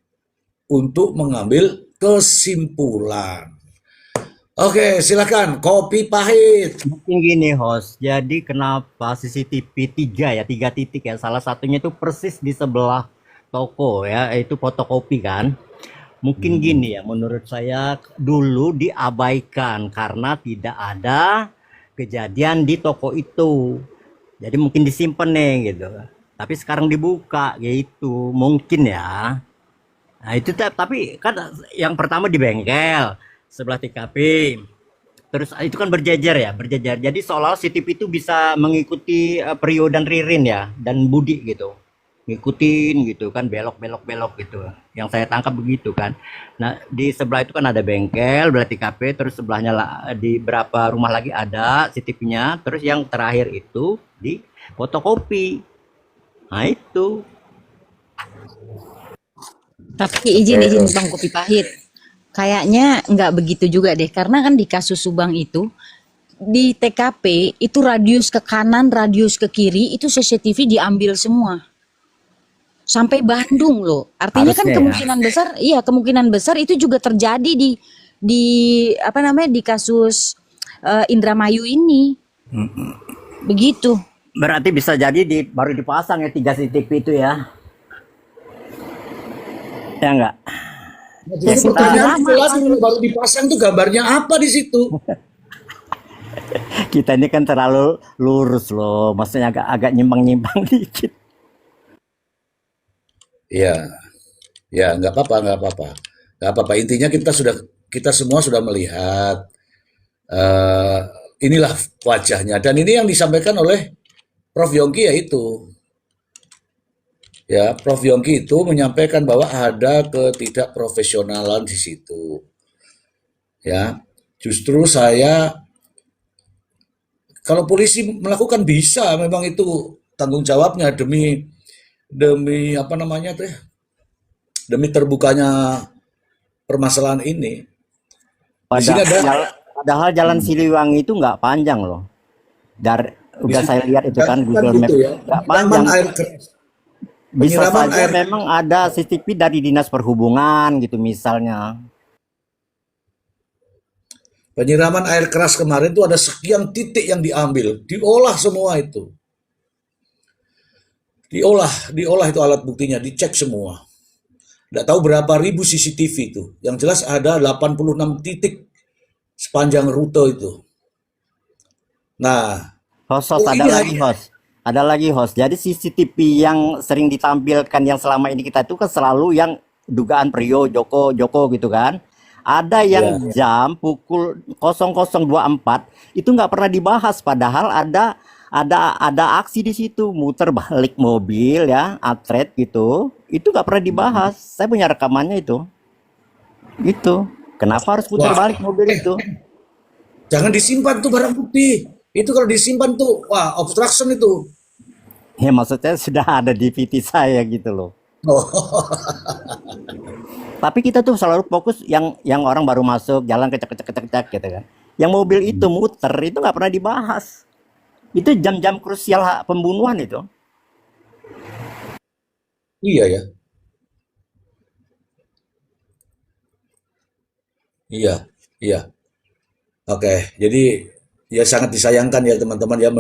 untuk mengambil kesimpulan. Oke, silakan. Kopi pahit. Mungkin gini host, jadi kenapa CCTV 3 titik ya, salah satunya itu persis di sebelah toko ya, itu fotokopi kan. Mungkin gini ya, menurut saya dulu diabaikan karena tidak ada kejadian di toko itu. Jadi mungkin disimpan nih gitu. tapi sekarang dibuka gitu, mungkin ya. Nah itu tapi kan yang pertama di bengkel sebelah TKP. Terus itu kan berjejer ya, berjejer. Jadi seolah CCTV itu bisa mengikuti Prio dan Ririn ya, dan Budi gitu. Ngikutin gitu kan, belok-belok-belok gitu. Yang saya tangkap begitu kan. Nah, di sebelah itu kan ada bengkel, berarti TKP, terus sebelahnya di berapa rumah lagi ada CCTV-nya, terus yang terakhir itu di fotokopi. Nah, itu. Tapi izin Bang Kopi Pahit. Kayaknya nggak begitu juga deh, karena kan di kasus Subang itu di TKP itu radius ke kanan, radius ke kiri itu CCTV diambil semua sampai Bandung loh. Artinya kan Harusnya ya. kemungkinan besar itu juga terjadi di apa namanya di kasus Indramayu ini. Begitu. Berarti bisa jadi baru dipasang ya 3 CCTV itu ya. Ya enggak? Nah, Ya, jadi pertanyaan lama. kalau baru dipasang tuh gambarnya apa di situ? Kita ini kan terlalu lurus loh, maksudnya agak nyimpang-nyimpang dikit. Ya, ya nggak apa-apa. Intinya kita semua sudah melihat inilah wajahnya dan ini yang disampaikan oleh Prof Yongki yaitu. Ya, Prof Yongki itu menyampaikan bahwa ada ketidakprofesionalan di situ. Ya, justru kalau polisi melakukan bisa, memang itu tanggung jawabnya demi apa namanya tuh ya, demi terbukanya permasalahan ini. Di sini ada Padahal jalan Siliwangi itu nggak panjang loh. Udah saya lihat itu kan Google Maps, gitu ya. nggak panjang. Bisa Penyiraman saja memang ada CCTV dari Dinas Perhubungan gitu misalnya. Penyiraman air keras kemarin itu ada sekian titik yang diambil, diolah semua itu. Diolah itu alat buktinya, dicek semua. Tidak tahu berapa ribu CCTV itu. Yang jelas ada 86 titik sepanjang rute itu. Nah, Ada lagi host. Jadi CCTV yang sering ditampilkan yang selama ini kita itu kan selalu yang dugaan Prio Joko gitu kan. Ada yang jam pukul 00.24 itu nggak pernah dibahas, padahal ada aksi di situ, muter balik mobil ya, atret gitu. Itu nggak pernah dibahas. Saya punya rekamannya itu. Gitu. Kenapa harus putar balik mobil itu? Jangan disimpan tuh barang bukti. Itu kalau disimpan tuh, wah, obstruction itu. Ya maksudnya sudah ada di VT saya gitu loh. Oh. Tapi kita tuh selalu fokus yang orang baru masuk, jalan kecek gitu kan. Yang mobil itu muter, itu nggak pernah dibahas. Itu jam-jam krusial pembunuhan itu. Iya ya. Iya. Oke, jadi ya sangat disayangkan ya teman-teman ya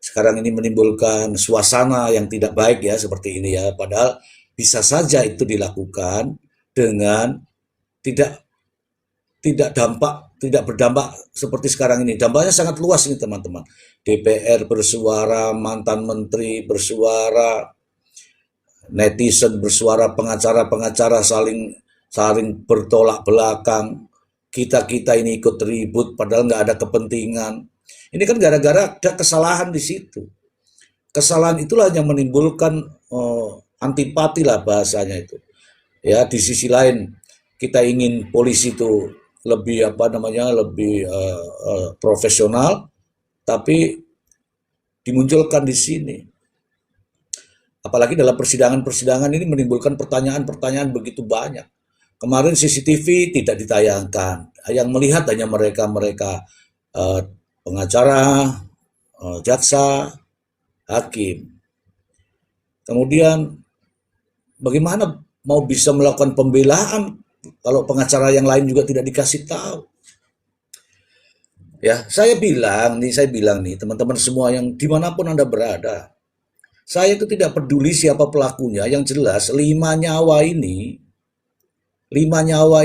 sekarang ini menimbulkan suasana yang tidak baik ya seperti ini ya. Padahal bisa saja itu dilakukan dengan tidak berdampak seperti sekarang ini. Dampaknya sangat luas ini teman-teman. DPR bersuara, mantan menteri bersuara, netizen bersuara, pengacara saling bertolak belakang. Kita ini ikut ribut padahal nggak ada kepentingan. Ini kan gara-gara ada kesalahan di situ. Kesalahan itulah yang menimbulkan antipati lah bahasanya itu. Ya, di sisi lain kita ingin polisi itu lebih lebih profesional, tapi dimunculkan di sini. Apalagi dalam persidangan ini menimbulkan pertanyaan-pertanyaan begitu banyak. Kemarin CCTV tidak ditayangkan, yang melihat hanya mereka pengacara, jaksa, hakim. Kemudian bagaimana mau bisa melakukan pembelaan kalau pengacara yang lain juga tidak dikasih tahu? Ya, saya bilang nih teman-teman semua yang dimanapun Anda berada, saya itu tidak peduli siapa pelakunya, yang jelas 5 nyawa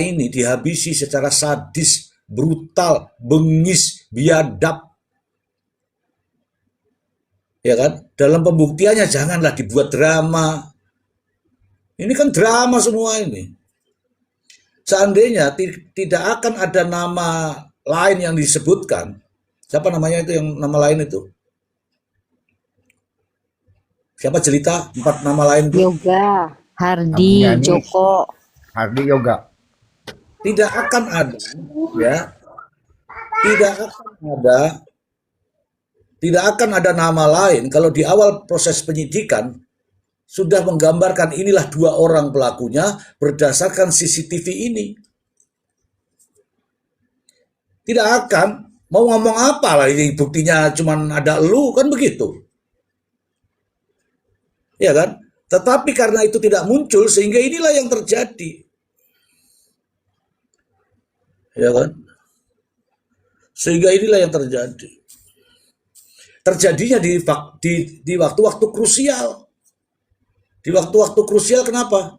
ini dihabisi secara sadis, brutal, bengis, biadab. Ya kan? Dalam pembuktiannya janganlah dibuat drama. Ini kan drama semua ini. Seandainya tidak akan ada nama lain yang disebutkan. Siapa namanya itu yang nama lain itu? Siapa cerita 4 nama lain itu? Yoga, Hardi, Abdul Ghani, Joko. Hardi Yoga. Tidak akan ada, ya. Tidak akan ada nama lain kalau di awal proses penyidikan sudah menggambarkan inilah 2 orang pelakunya berdasarkan CCTV ini. Tidak akan mau ngomong apa lah, ini buktinya cuman ada elu, kan begitu. Ya kan? Tetapi karena itu tidak muncul sehingga inilah yang terjadi. Ya kan? Sehingga inilah yang terjadi. Terjadinya di waktu-waktu krusial. Di waktu-waktu krusial kenapa?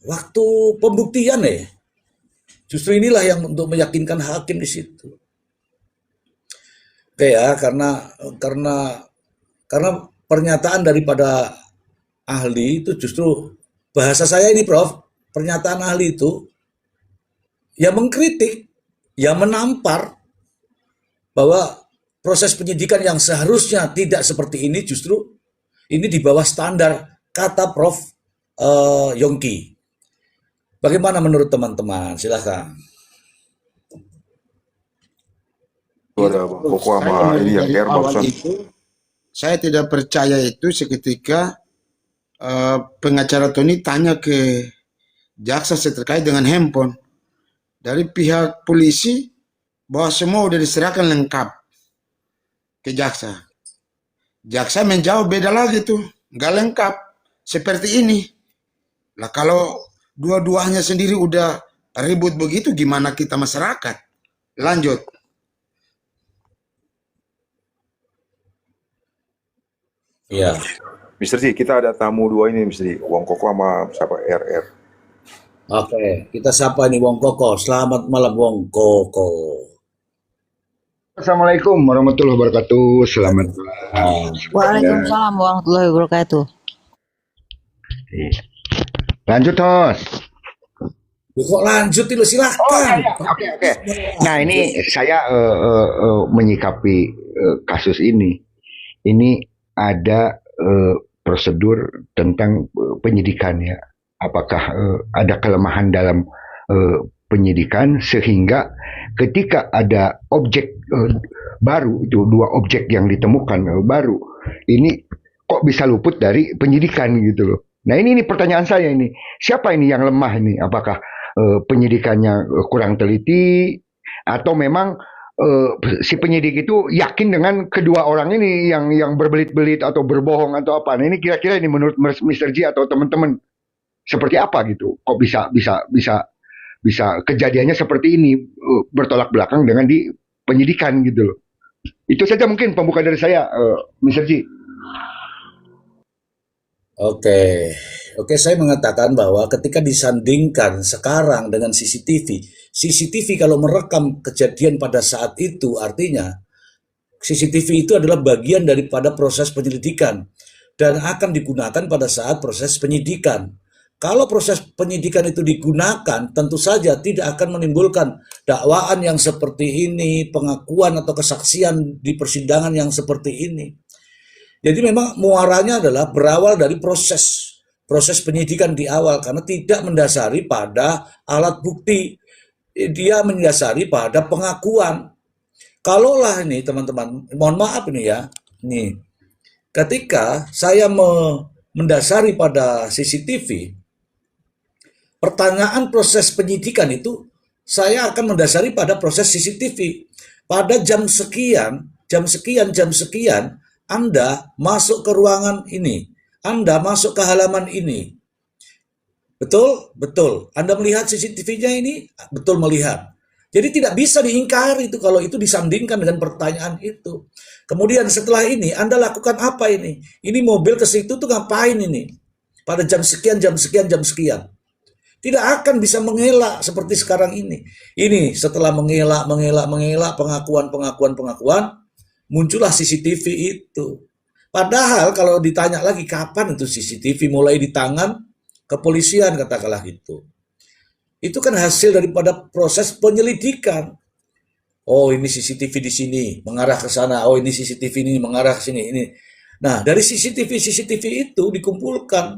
Waktu pembuktian ya. Justru inilah yang untuk meyakinkan hakim di situ. Oke ya, karena pernyataan daripada ahli itu justru bahasa saya ini Prof, pernyataan ahli itu ya mengkritik, ya menampar bahwa proses penyidikan yang seharusnya tidak seperti ini justru ini di bawah standar, kata Prof Yongki. Bagaimana menurut teman-teman? Silahkan. Ada pokok sama ini yang Dari air awal barusan. itu, saya tidak percaya itu seketika pengacara Tony tanya ke jaksa terkait dengan handphone. Dari pihak polisi bahwa semua sudah diserahkan lengkap ke jaksa. Jaksa menjawab beda lagi tuh, nggak lengkap seperti ini. Lah kalau dua-duanya sendiri udah ribut begitu, gimana kita masyarakat? Lanjut. Ya. Mister Ji, kita ada tamu 2 ini, Mister Ji. Wong Koko sama siapa? RR. Oke, kita sapa nih Wong Koko. Selamat malam Wong Koko. Assalamualaikum warahmatullahi wabarakatuh. Selamat malam. Waalaikumsalam warahmatullahi wabarakatuh. Lanjut, host. Kok lanjut itu silahkan. Oke. Nah, ini saya menyikapi kasus ini. Ini ada prosedur tentang penyidikan ya. Apakah ada kelemahan dalam penyidikan sehingga ketika ada objek baru, itu 2 objek yang ditemukan baru, ini kok bisa luput dari penyidikan gitu loh. Nah ini pertanyaan saya ini, siapa ini yang lemah ini? Apakah penyidikannya kurang teliti atau memang si penyidik itu yakin dengan kedua orang ini yang berbelit-belit atau berbohong atau apa? Nah ini kira-kira ini menurut Mr. J atau teman-teman seperti apa gitu? Kok bisa kejadiannya seperti ini bertolak belakang dengan di penyidikan gitu loh. Itu saja mungkin pembuka dari saya, Mr. J. Oke, saya mengatakan bahwa ketika disandingkan sekarang dengan CCTV kalau merekam kejadian pada saat itu, artinya CCTV itu adalah bagian daripada proses penyelidikan dan akan digunakan pada saat proses penyidikan. Kalau proses penyidikan itu digunakan, tentu saja tidak akan menimbulkan dakwaan yang seperti ini, pengakuan atau kesaksian di persidangan yang seperti ini. Jadi memang muaranya adalah berawal dari proses penyidikan di awal karena tidak mendasari pada alat bukti. Dia mendasari pada pengakuan. Kalaulah ini teman-teman, mohon maaf ini ya. Nih, ketika saya mendasari pada CCTV, pertanyaan proses penyidikan itu saya akan mendasari pada proses CCTV. Pada jam sekian, Anda masuk ke ruangan ini, Anda masuk ke halaman ini. Betul? Betul. Anda melihat CCTV-nya ini? Betul melihat. Jadi tidak bisa diingkari itu kalau itu disandingkan dengan pertanyaan itu. Kemudian setelah ini Anda lakukan apa ini? Ini mobil ke situ tuh ngapain ini? Pada jam sekian. Tidak akan bisa mengelak seperti sekarang ini. Ini setelah mengelak pengakuan, muncullah CCTV itu. Padahal kalau ditanya lagi kapan itu CCTV mulai di tangan kepolisian katakanlah gitu. Itu kan hasil daripada proses penyelidikan. Oh ini CCTV di sini mengarah ke sana. Oh ini CCTV ini mengarah ke sini. Ini. Nah dari CCTV itu dikumpulkan,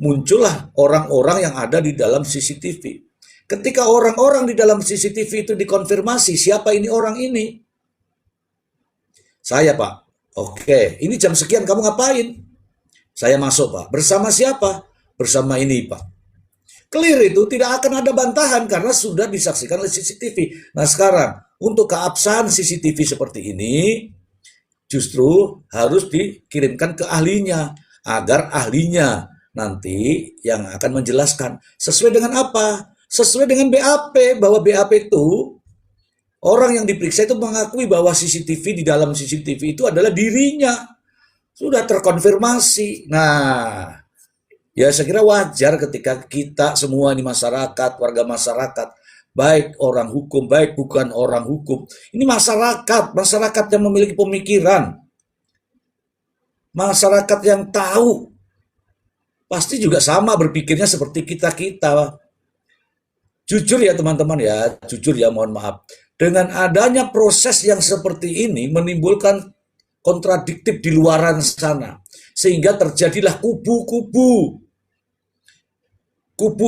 muncullah orang-orang yang ada di dalam CCTV. Ketika orang-orang di dalam CCTV itu dikonfirmasi siapa ini orang ini. Saya Pak. Oke, ini jam sekian kamu ngapain? Saya masuk Pak. Bersama siapa? Bersama ini Pak. Clear itu, tidak akan ada bantahan karena sudah disaksikan oleh CCTV. Nah sekarang, untuk keabsahan CCTV seperti ini, justru harus dikirimkan ke ahlinya, agar ahlinya nanti yang akan menjelaskan. Sesuai dengan apa? Sesuai dengan BAP, bahwa BAP itu, orang yang diperiksa itu mengakui bahwa CCTV di dalam CCTV itu adalah dirinya. Sudah terkonfirmasi. Nah, ya saya kira wajar ketika kita semua ini masyarakat, warga masyarakat, baik orang hukum, baik bukan orang hukum. Ini masyarakat yang memiliki pemikiran. Masyarakat yang tahu. Pasti juga sama berpikirnya seperti kita-kita. Jujur ya teman-teman ya, jujur ya mohon maaf. Dengan adanya proses yang seperti ini menimbulkan kontradiktif di luaran sana. Sehingga terjadilah kubu-kubu. Kubu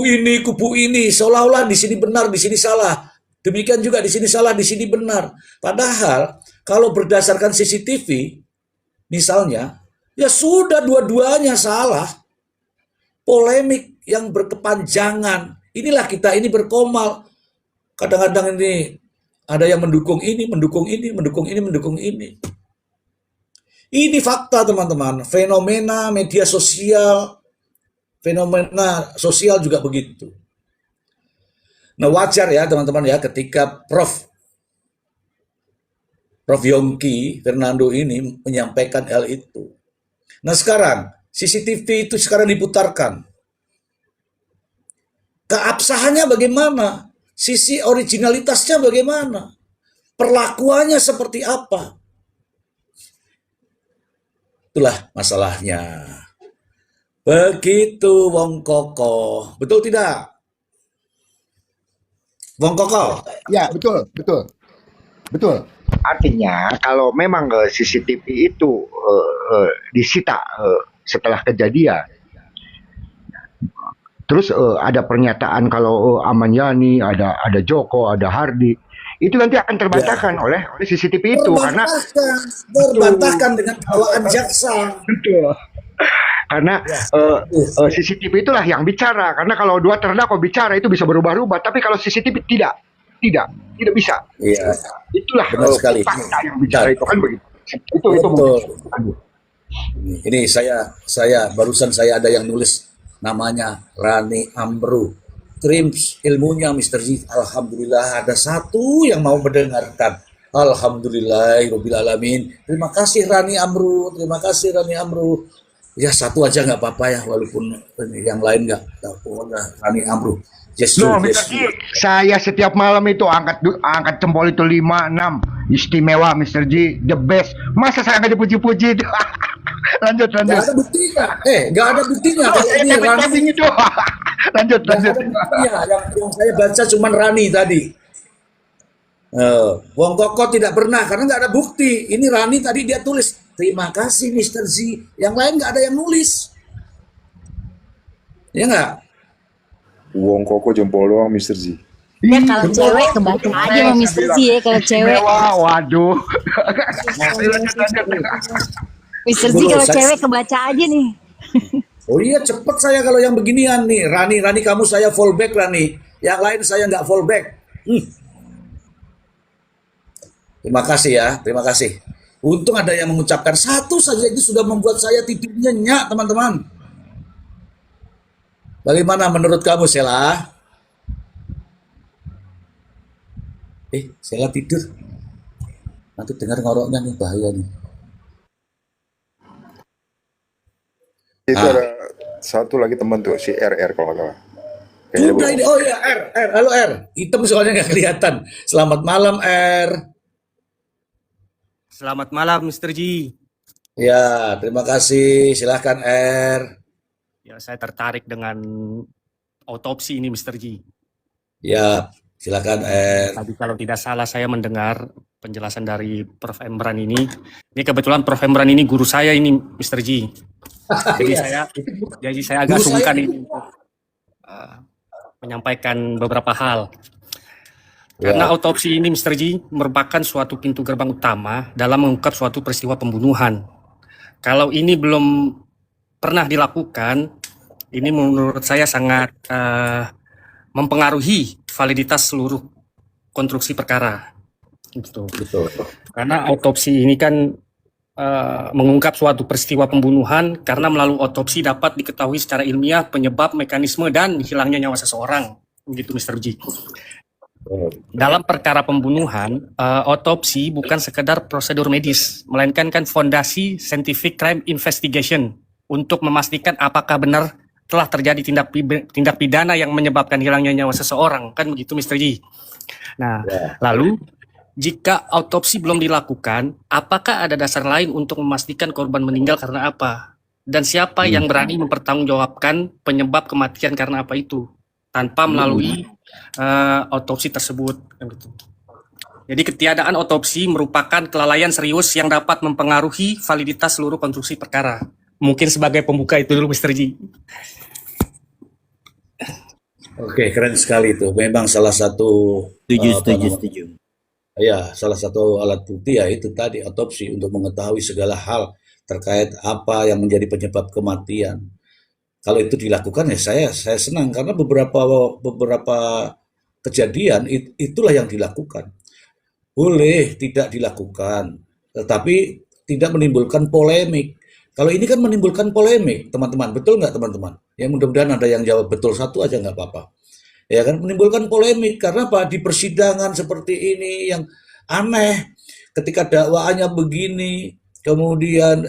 ini, seolah-olah di sini benar, di sini salah. Demikian juga di sini salah, di sini benar. Padahal kalau berdasarkan CCTV, misalnya, ya sudah dua-duanya salah. Polemik yang berkepanjangan. Inilah kita ini berkomal. Kadang-kadang ini ada yang mendukung ini, mendukung ini, mendukung ini, mendukung ini. Ini fakta teman-teman, fenomena media sosial, fenomena sosial juga begitu. Nah wajar ya teman-teman ya ketika Prof Yongki Fernando ini menyampaikan hal itu. Nah sekarang CCTV itu sekarang diputarkan. Keabsahannya bagaimana? Sisi originalitasnya bagaimana? Perlakuannya seperti apa? Itulah masalahnya. Begitu Wong Koko. Betul tidak? Wong Koko. Ya, betul, betul. Betul. Artinya kalau memang CCTV itu disita setelah kejadian, terus ada pernyataan kalau Ahmad Yani, ada Joko, ada Hardi, itu nanti akan terbantahkan oleh CCTV itu karena Terbantahkan dengan bawaan jaksa. betul. Karena CCTV itulah yang bicara. Karena kalau dua terdakwa bicara itu bisa berubah-ubah, tapi kalau CCTV tidak bisa. Iya, Itulah benar sekali. fakta yang bicara itu kan begitu. Itu Betul. aduh. Ini saya barusan saya ada yang nulis namanya Rani Amru. Trims ilmunya Mr. Z. Alhamdulillah ada satu yang mau mendengarkan. Alhamdulillahirabbil alamin. Terima kasih Rani Amru, terima kasih Rani Amru. Ya satu aja nggak apa-apa ya walaupun yang lain nggak tahu. Rani Amru. Yes, No, yes. Mr. G, saya setiap malam itu angkat jempol itu 5, 6. Istimewa Mr. G, the best. Masa saya nggak dipuji-puji itu? lanjut. Nggak ada buktinya. Nggak ada buktinya. Oh, Kalau saya ini dapat Rani, cacing itu. lanjut. nggak ada buktinya. Yang saya baca cuma Rani tadi. Wong Koko tidak pernah karena nggak ada bukti. Ini Rani tadi dia tulis terima kasih Mr. Z. Yang lain nggak ada yang nulis. Ya nggak? Wong Koko jempol doang Mr. Z. Ya kalau cewek kebaca aja sama Mr. Z ya kalau cewek. Istimewa, waduh. Mr. Z kalau cewek kebaca aja nih. Oh iya cepet saya kalau yang beginian nih. Rani kamu saya fallback Rani. Yang lain saya nggak fallback. Terima kasih ya, terima kasih. Untung ada yang mengucapkan satu saja itu sudah membuat saya tidur nyenyak teman-teman. Bagaimana menurut kamu Sela? Sela tidur. Nanti dengar ngoroknya nih bahaya nih. Itu ada satu lagi teman tuh si RR kalau nggak salah. Kayaknya Udah ini, oh ya R, halo R. Hitam soalnya nggak kelihatan. Selamat malam R. Selamat malam, Mr. G. Ya, terima kasih. Silahkan R. Ya, saya tertarik dengan otopsi ini, Mr. Ji. Ya, silakan R. Tadi kalau tidak salah saya mendengar penjelasan dari Prof. Emran ini. Ini kebetulan Prof. Emran ini guru saya ini, Mr. Ji. Iya, Jadi saya agak guru saya sungkan nih. ini untuk menyampaikan beberapa hal. Karena Ya, autopsi ini, Mr. Ji, merupakan suatu pintu gerbang utama dalam mengungkap suatu peristiwa pembunuhan. Kalau ini belum pernah dilakukan, ini menurut saya sangat mempengaruhi validitas seluruh konstruksi perkara. Gitu. betul. Karena autopsi ini kan mengungkap suatu peristiwa pembunuhan karena melalui otopsi dapat diketahui secara ilmiah penyebab, mekanisme, dan hilangnya nyawa seseorang. Begitu, Mr. Ji. Dalam perkara pembunuhan, otopsi bukan sekedar prosedur medis, melainkan kan fondasi scientific crime investigation untuk memastikan apakah benar telah terjadi tindak pidana yang menyebabkan hilangnya nyawa seseorang, kan begitu, Mr. Ji. Nah, lalu jika autopsi belum dilakukan, apakah ada dasar lain untuk memastikan korban meninggal karena apa? Dan siapa yang berani mempertanggungjawabkan penyebab kematian karena apa itu tanpa melalui otopsi tersebut? Gitu. Jadi ketiadaan otopsi merupakan kelalaian serius yang dapat mempengaruhi validitas seluruh konstruksi perkara. Mungkin sebagai pembuka itu dulu, Mr. Ji. Oke, keren sekali itu. Memang salah satu Setuju. ya, salah satu alat bukti ya itu tadi otopsi untuk mengetahui segala hal terkait apa yang menjadi penyebab kematian. Kalau itu dilakukan ya saya senang karena beberapa kejadian itulah yang dilakukan. Boleh tidak dilakukan, tetapi tidak menimbulkan polemik. Kalau ini kan menimbulkan polemik, teman-teman. Betul nggak, teman-teman? Ya mudah-mudahan ada yang jawab betul satu aja nggak apa-apa. Ya kan menimbulkan polemik karena apa? Di persidangan seperti ini yang aneh, ketika dakwaannya begini, kemudian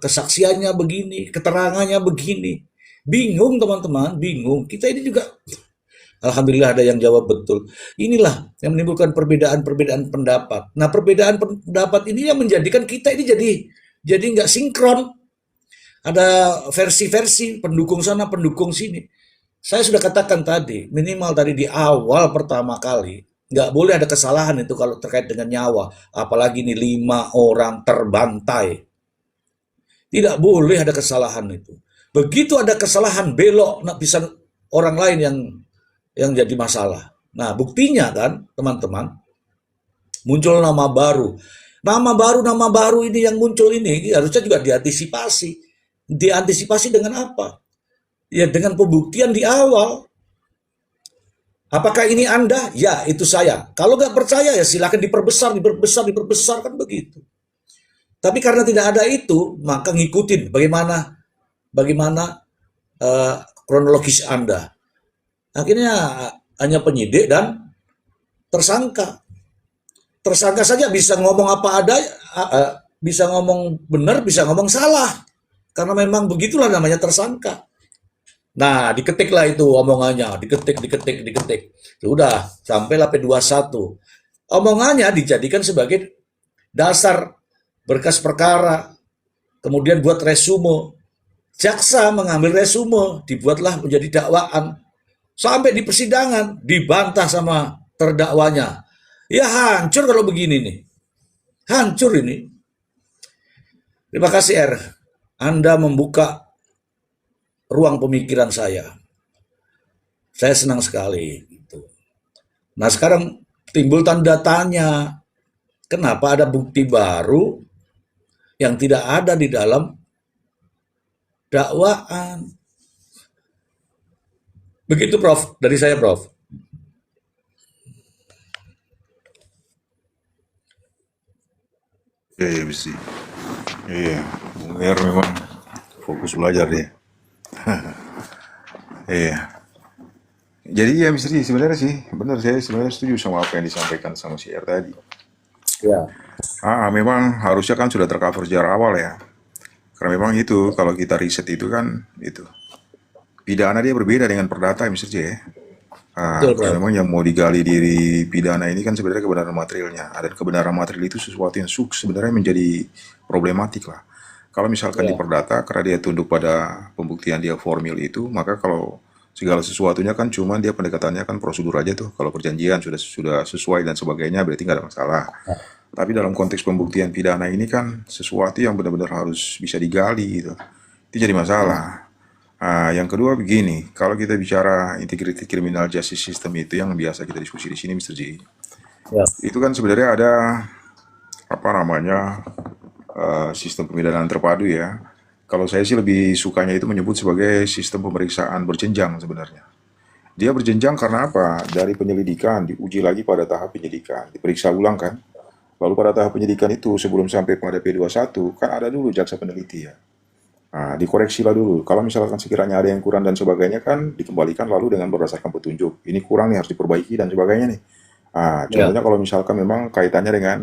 kesaksiannya begini, keterangannya begini. Bingung, teman-teman, bingung. Kita ini juga alhamdulillah ada yang jawab betul. Inilah yang menimbulkan perbedaan-perbedaan pendapat. Nah, perbedaan pendapat ini yang menjadikan kita ini jadi nggak sinkron. Ada versi-versi pendukung sana, pendukung sini. Saya sudah katakan tadi, minimal tadi di awal pertama kali, nggak boleh ada kesalahan itu kalau terkait dengan nyawa. Apalagi ini 5 orang terbantai. Tidak boleh ada kesalahan itu. Begitu ada kesalahan belok, bisa orang lain yang jadi masalah. Nah, buktinya kan, teman-teman, muncul nama baru. Nama baru ini yang muncul ini harusnya juga diantisipasi. Diantisipasi dengan apa? Ya dengan pembuktian di awal. Apakah ini Anda? Ya, itu saya. Kalau nggak percaya ya silakan diperbesar kan begitu. Tapi karena tidak ada itu, maka ngikutin bagaimana kronologis Anda. Akhirnya hanya penyidik dan tersangka. Tersangka saja bisa ngomong apa ada, bisa ngomong benar, bisa ngomong salah. Karena memang begitulah namanya tersangka. Nah, diketiklah itu omongannya, diketik. Sudah, sampailah P21. Omongannya dijadikan sebagai dasar berkas perkara. Kemudian buat resume. Jaksa mengambil resume, dibuatlah menjadi dakwaan. Sampai di persidangan, dibantah sama terdakwanya. Ya hancur kalau begini nih. Hancur ini. Terima kasih R. Anda membuka ruang pemikiran saya. Saya senang sekali. Gitu. Nah sekarang timbul tanda tanya. Kenapa ada bukti baru yang tidak ada di dalam dakwaan? Begitu Prof, dari saya Prof. Iya, mesti. Iya, Bung Er memang fokus belajar dia. Iya. Jadi ya misteri sebenarnya sih, benar saya sebenarnya setuju sama apa yang disampaikan sama si R tadi. Ya. Memang harusnya kan sudah tercover sejak awal ya. Karena memang itu kalau kita riset itu kan itu pidana dia berbeda dengan perdata Mr. J. Betul, Bro. Memang yang mau digali diri pidana ini kan sebenarnya kebenaran materialnya. Ada kebenaran material itu sesuatu yang sebenarnya menjadi problematik lah. Kalau misalkan di Ya. perdata, karena dia tunduk pada pembuktian dia formil itu, maka kalau segala sesuatunya kan cuma dia pendekatannya kan prosedur aja tuh. Kalau perjanjian sudah sesuai dan sebagainya, berarti nggak ada masalah. Tapi dalam konteks pembuktian pidana ini kan sesuatu yang benar-benar harus bisa digali gitu. Itu jadi masalah. Yang kedua begini, kalau kita bicara integrated criminal justice system itu yang biasa kita diskusi di sini, Mr. J, Ya. itu kan sebenarnya ada apa namanya sistem pemidanaan terpadu ya. Kalau saya sih lebih sukanya itu menyebut sebagai sistem pemeriksaan berjenjang sebenarnya. Dia berjenjang karena apa? Dari penyelidikan diuji lagi pada tahap penyidikan, diperiksa ulang kan. Lalu pada tahap penyidikan itu sebelum sampai pada P21 kan ada dulu jaksa peneliti ya. Dikoreksi lah dulu. Kalau misalkan sekiranya ada yang kurang dan sebagainya kan dikembalikan lalu dengan berdasarkan petunjuk. Ini kurang nih harus diperbaiki dan sebagainya nih. Contohnya kalau misalkan memang kaitannya dengan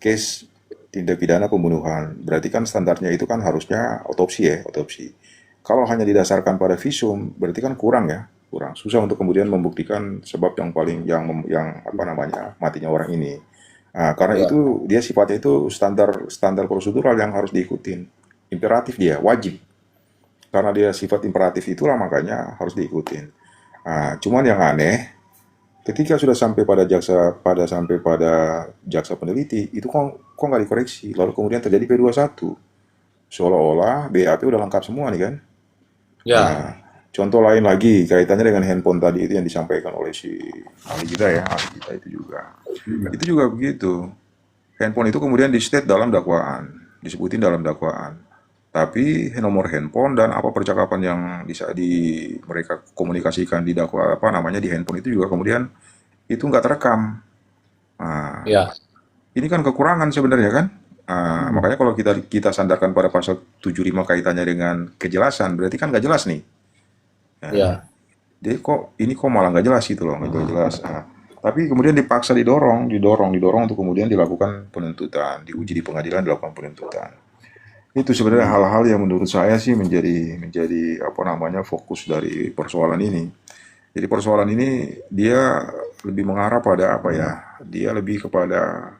case tindak pidana pembunuhan, berarti kan standarnya itu kan harusnya otopsi ya, otopsi. Kalau hanya didasarkan pada visum, berarti kan kurang ya, kurang. Susah untuk kemudian membuktikan sebab yang paling yang apa namanya matinya orang ini. Karena Ya. itu dia sifatnya itu standar prosedural yang harus diikutin. Imperatif dia, wajib. Karena dia sifat imperatif itulah makanya harus diikutin. Cuman yang aneh, ketika sudah sampai pada jaksa peneliti, itu kok nggak dikoreksi, lalu kemudian terjadi P21. Seolah-olah BAP udah lengkap semua nih kan. Ya. Contoh lain lagi, kaitannya dengan handphone tadi itu yang disampaikan oleh si ahli kita ya, ahli kita itu juga. Itu juga begitu. Handphone itu kemudian di-state dalam dakwaan, disebutin dalam dakwaan. Tapi nomor handphone dan apa percakapan yang bisa mereka komunikasikan di dakwa apa namanya di handphone itu juga kemudian itu nggak terekam. Ya. Ini kan kekurangan sebenarnya kan. Makanya kalau kita sandarkan pada pasal 75 kaitannya dengan kejelasan, berarti kan nggak jelas nih. Ya. Jadi ini kok malah nggak jelas gitu loh, nggak jelas. Tapi kemudian dipaksa didorong untuk kemudian dilakukan penuntutan, diuji di pengadilan dilakukan penuntutan. Itu sebenarnya hal-hal yang menurut saya sih menjadi apa namanya fokus dari persoalan ini. Jadi persoalan ini dia lebih mengarah pada apa ya? Dia lebih kepada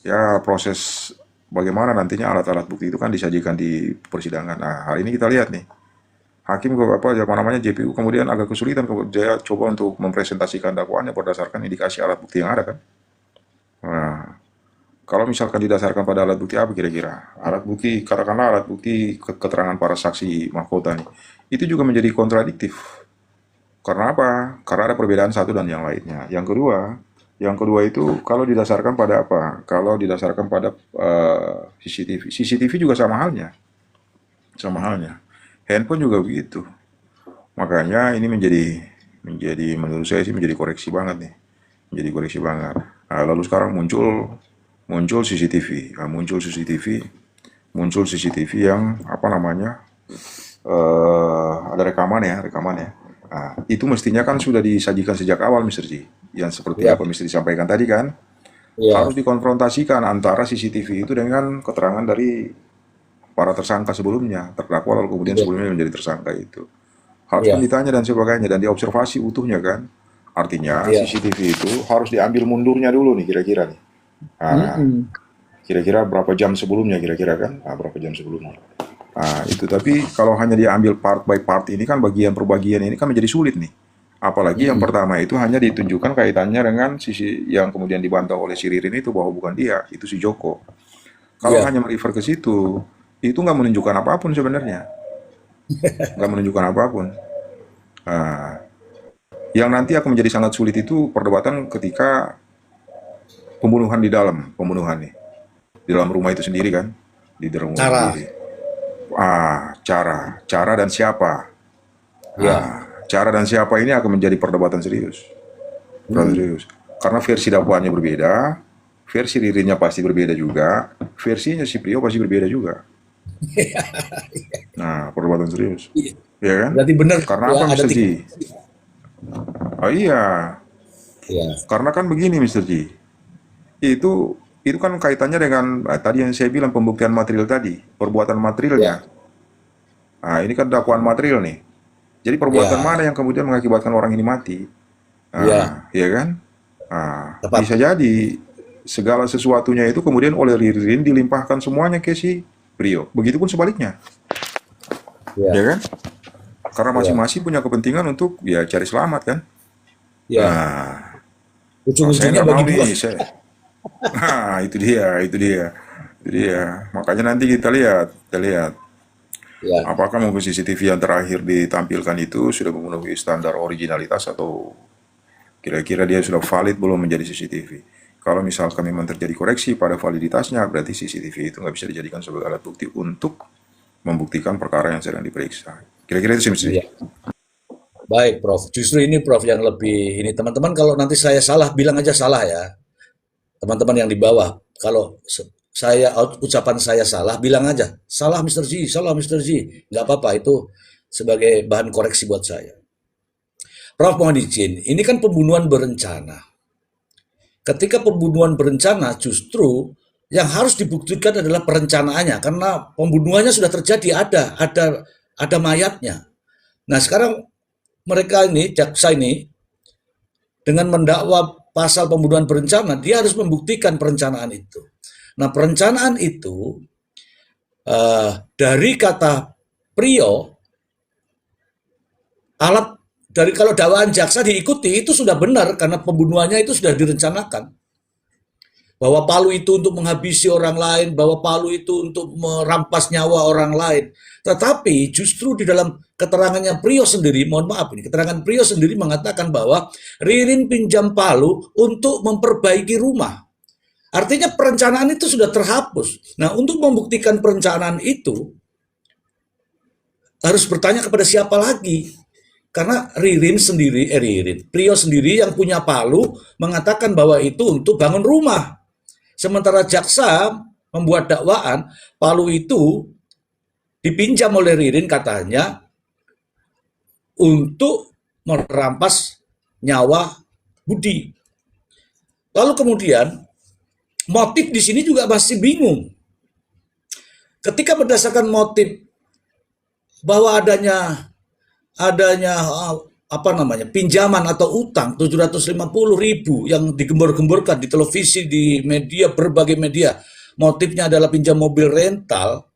ya proses bagaimana nantinya alat-alat bukti itu kan disajikan di persidangan. Hari ini kita lihat nih. Hakim JPU kemudian agak kesulitan dia coba untuk mempresentasikan dakwaannya berdasarkan indikasi alat bukti yang ada kan. Kalau misalkan didasarkan pada alat bukti apa kira-kira? Alat bukti, katakanlah alat bukti keterangan para saksi mahkota nih. Itu juga menjadi kontradiktif. Karena apa? Karena ada perbedaan satu dan yang lainnya. Yang kedua itu kalau didasarkan pada apa? Kalau didasarkan pada CCTV. CCTV juga sama halnya. Handphone juga begitu. Makanya ini menjadi menurut saya sih menjadi koreksi banget nih. Lalu sekarang muncul CCTV, muncul CCTV yang apa namanya ada rekaman ya. Itu mestinya kan sudah disajikan sejak awal, Mr. Ji, yang seperti apa Mr. disampaikan tadi kan, harus dikonfrontasikan antara CCTV itu dengan keterangan dari para tersangka sebelumnya, terdakwa lalu kemudian sebelumnya menjadi tersangka itu. Harus ditanya dan sebagainya dan diobservasi utuhnya kan. Artinya CCTV itu harus diambil mundurnya dulu nih kira-kira nih. Kira-kira berapa jam sebelumnya kira-kira kan? Berapa jam sebelumnya. Itu tapi kalau hanya diambil part by part ini kan bagian per bagian ini kan menjadi sulit nih. Apalagi yang pertama itu hanya ditunjukkan kaitannya dengan sisi yang kemudian dibantah oleh si Ririn itu bahwa bukan dia, itu si Joko. Kalau hanya merefer ke situ, itu nggak menunjukkan apapun sebenarnya. Nggak menunjukkan apapun. Yang nanti akan menjadi sangat sulit itu perdebatan ketika pembunuhan di dalam rumah itu sendiri kan, di dalam rumah sendiri. Cara dan siapa? Cara dan siapa ini akan menjadi perdebatan serius. Karena versi dakwaannya berbeda, versi Ririnnya pasti berbeda juga, versinya si Priyo pasti berbeda juga. Perdebatan serius. Ya kan? Berarti benar. Karena apa, Mr. Ji? Iya. Karena kan begini, Mr. Ji. Itu kan kaitannya dengan tadi yang saya bilang pembuktian material tadi, perbuatan materialnya. Ini kan dakwaan material nih. Jadi perbuatan mana yang kemudian mengakibatkan orang ini mati? Iya, Ya kan? tepat. Bisa jadi segala sesuatunya itu kemudian oleh Ririn dilimpahkan semuanya ke si Prio. Begitupun sebaliknya, Iya, ya kan? Karena iya, masing-masing punya kepentingan untuk ya cari selamat kan. iya. Nah, saya Ujung-ujungnya nggak bagi mau dua. nih, itu dia. Makanya nanti kita lihat Ya, apakah mungkin CCTV yang terakhir ditampilkan itu sudah memenuhi standar originalitas atau kira-kira dia sudah valid belum menjadi CCTV. Kalau misalkan memang terjadi koreksi pada validitasnya, berarti CCTV itu nggak bisa dijadikan sebagai alat bukti untuk membuktikan perkara yang sedang diperiksa. Kira-kira itu sih, Mr. iya. Baik, Prof. Justru ini Prof yang lebih ini teman-teman kalau nanti saya salah bilang aja salah ya. Teman-teman yang di bawah, kalau ucapan saya salah bilang aja, salah Mr. G, salah Mr. G. Nggak apa-apa itu sebagai bahan koreksi buat saya. Prof mohon izin, ini kan pembunuhan berencana. Ketika pembunuhan berencana justru yang harus dibuktikan adalah perencanaannya karena pembunuhannya sudah terjadi, ada mayatnya. Nah, sekarang mereka ini jaksa ini dengan mendakwa pasal pembunuhan berencana, dia harus membuktikan perencanaan itu. Nah, perencanaan itu dari kata Prio, alat dari kalau dakwaan jaksa diikuti itu sudah benar karena pembunuhannya itu sudah direncanakan. Bahwa palu itu untuk menghabisi orang lain, bahwa palu itu untuk merampas nyawa orang lain. Tetapi justru di dalam keterangannya Prio sendiri, mohon maaf ini, keterangan Prio sendiri mengatakan bahwa Ririn pinjam palu untuk memperbaiki rumah. Artinya perencanaan itu sudah terhapus. Nah, untuk membuktikan perencanaan itu harus bertanya kepada siapa lagi? Karena Prio sendiri yang punya palu mengatakan bahwa itu untuk bangun rumah. Sementara jaksa membuat dakwaan, palu itu dipinjam oleh Ririn katanya untuk merampas nyawa Budi. Lalu kemudian motif di sini juga masih bingung. Ketika berdasarkan motif bahwa adanya pinjaman atau utang 750.000 yang digembor-gemborkan di televisi, di media, berbagai media, motifnya adalah pinjam mobil rental,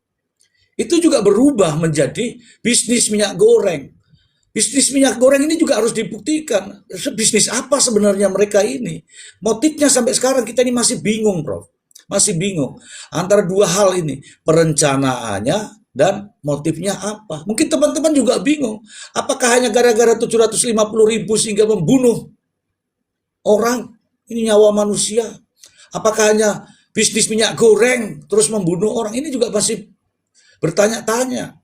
itu juga berubah menjadi bisnis minyak goreng. Bisnis minyak goreng ini juga harus dibuktikan. Bisnis apa sebenarnya mereka ini? Motifnya sampai sekarang kita ini masih bingung, Prof. Masih bingung antara dua hal ini, perencanaannya dan motifnya apa. Mungkin teman-teman juga bingung. Apakah hanya gara-gara 750.000 sehingga membunuh orang? Ini nyawa manusia. Apakah hanya bisnis minyak goreng terus membunuh orang? Ini juga masih bertanya-tanya.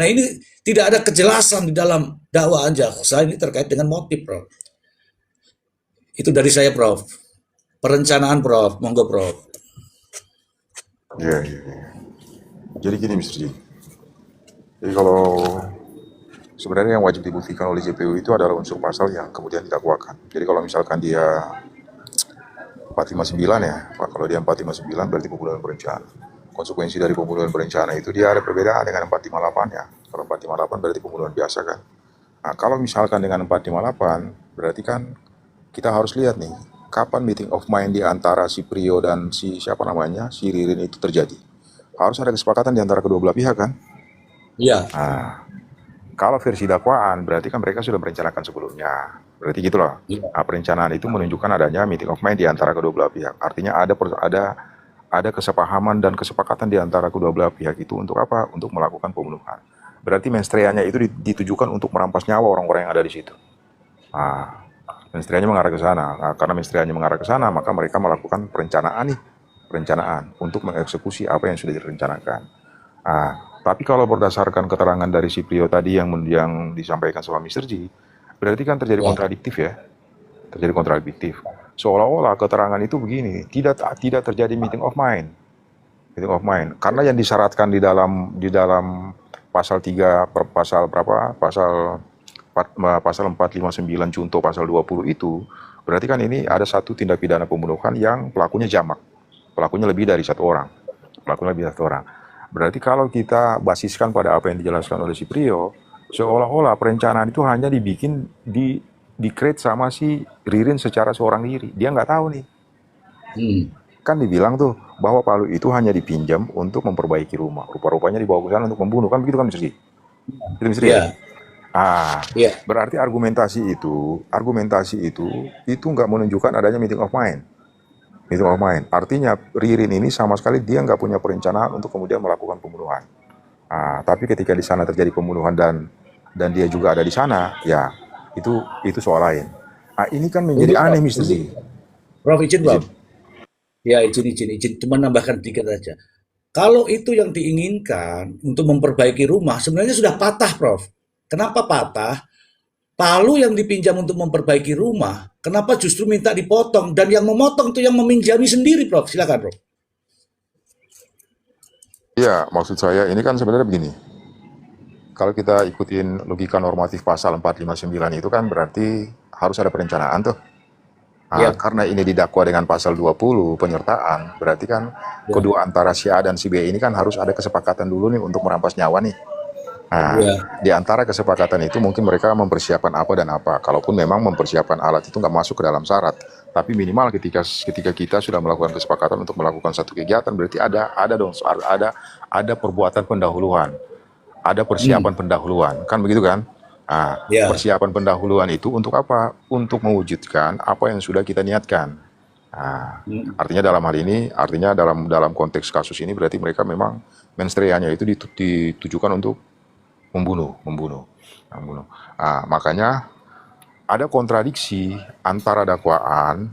Nah, ini tidak ada kejelasan di dalam dakwaan jaksa ini terkait dengan motif, Prof. Itu dari saya, Prof. Perencanaan, Prof. Monggo, Prof. Iya. Jadi gini, Mr. G. Jadi kalau sebenarnya yang wajib dibuktikan oleh JPU itu adalah unsur pasal yang kemudian didakwakan. Jadi kalau misalkan dia 459 ya, kalau dia 459 berarti pembunuhan berencana. Konsekuensi dari pembunuhan berencana itu dia ada perbedaan dengan 458 ya. Kalau 458 berarti pembunuhan biasa kan. Nah, kalau misalkan dengan 458 berarti kan kita harus lihat nih kapan meeting of mind di antara si Prio dan si si Ririn itu terjadi. Harus ada kesepakatan di antara kedua belah pihak kan. Iya. Nah, kalau versi dakwaan berarti kan mereka sudah merencanakan sebelumnya. Berarti gitu loh. Iya. Nah, perencanaan itu menunjukkan adanya meeting of mind di antara kedua belah pihak. Artinya ada kesepahaman dan kesepakatan di antara kedua belah pihak itu untuk apa? Untuk melakukan pembunuhan. Berarti menstreanya itu ditujukan untuk merampas nyawa orang-orang yang ada di situ. Nah, menstreanya mengarah ke sana. Nah, karena menstreanya mengarah ke sana, maka mereka melakukan perencanaan untuk mengeksekusi apa yang sudah direncanakan. Nah, tapi kalau berdasarkan keterangan dari si Prio tadi yang disampaikan sama Mr. G, berarti kan terjadi kontradiktif ya. Terjadi kontradiktif. Seolah-olah keterangan itu begini, tidak terjadi meeting of mind. Meeting of mind. Karena yang disyaratkan di dalam pasal 3 pasal 459 contoh pasal 20 itu, berarti kan ini ada satu tindak pidana pembunuhan yang pelakunya jamak. Pelakunya lebih dari satu orang. Berarti kalau kita basiskan pada apa yang dijelaskan oleh si Prio, seolah-olah perencanaan itu hanya dibikin di di-create sama si Ririn secara seorang diri. Dia nggak tahu nih. Hmm. Kan dibilang tuh bahwa palu itu hanya dipinjam untuk memperbaiki rumah. Rupa-rupanya dibawa ke sana untuk membunuh. Kan begitu kan Mr. Ji? Itu Mr. Ji ya? Iya. Berarti argumentasi itu nggak menunjukkan adanya meeting of mind. Meeting of mind. Artinya Ririn ini sama sekali dia nggak punya perencanaan untuk kemudian melakukan pembunuhan. Tapi ketika di sana terjadi pembunuhan dan dia juga ada di sana, ya itu soal lain. Ini kan menjadi aneh, Mr. Z. Prof, izin, Prof. Ya, izin. Cuma nambahkan dikit aja. Kalau itu yang diinginkan untuk memperbaiki rumah, sebenarnya sudah patah, Prof. Kenapa patah? Palu yang dipinjam untuk memperbaiki rumah, kenapa justru minta dipotong? Dan yang memotong itu yang meminjami sendiri, Prof. Silakan, Prof. Ya, maksud saya ini kan sebenarnya begini. Kalau kita ikutin logika normatif pasal 459 itu kan berarti harus ada perencanaan tuh. Karena ini didakwa dengan pasal 20 penyertaan, berarti kan kedua antara si A dan si B ini kan harus ada kesepakatan dulu nih untuk merampas nyawa nih. Di antara kesepakatan itu mungkin mereka mempersiapkan apa dan apa. Kalaupun memang mempersiapkan alat itu nggak masuk ke dalam syarat, tapi minimal ketika kita sudah melakukan kesepakatan untuk melakukan satu kegiatan, berarti ada perbuatan pendahuluan, ada persiapan pendahuluan, kan begitu kan? Persiapan pendahuluan itu untuk apa? Untuk mewujudkan apa yang sudah kita niatkan. Artinya dalam hal ini, dalam konteks kasus ini berarti mereka memang menstreanya itu ditujukan untuk membunuh. Makanya ada kontradiksi antara dakwaan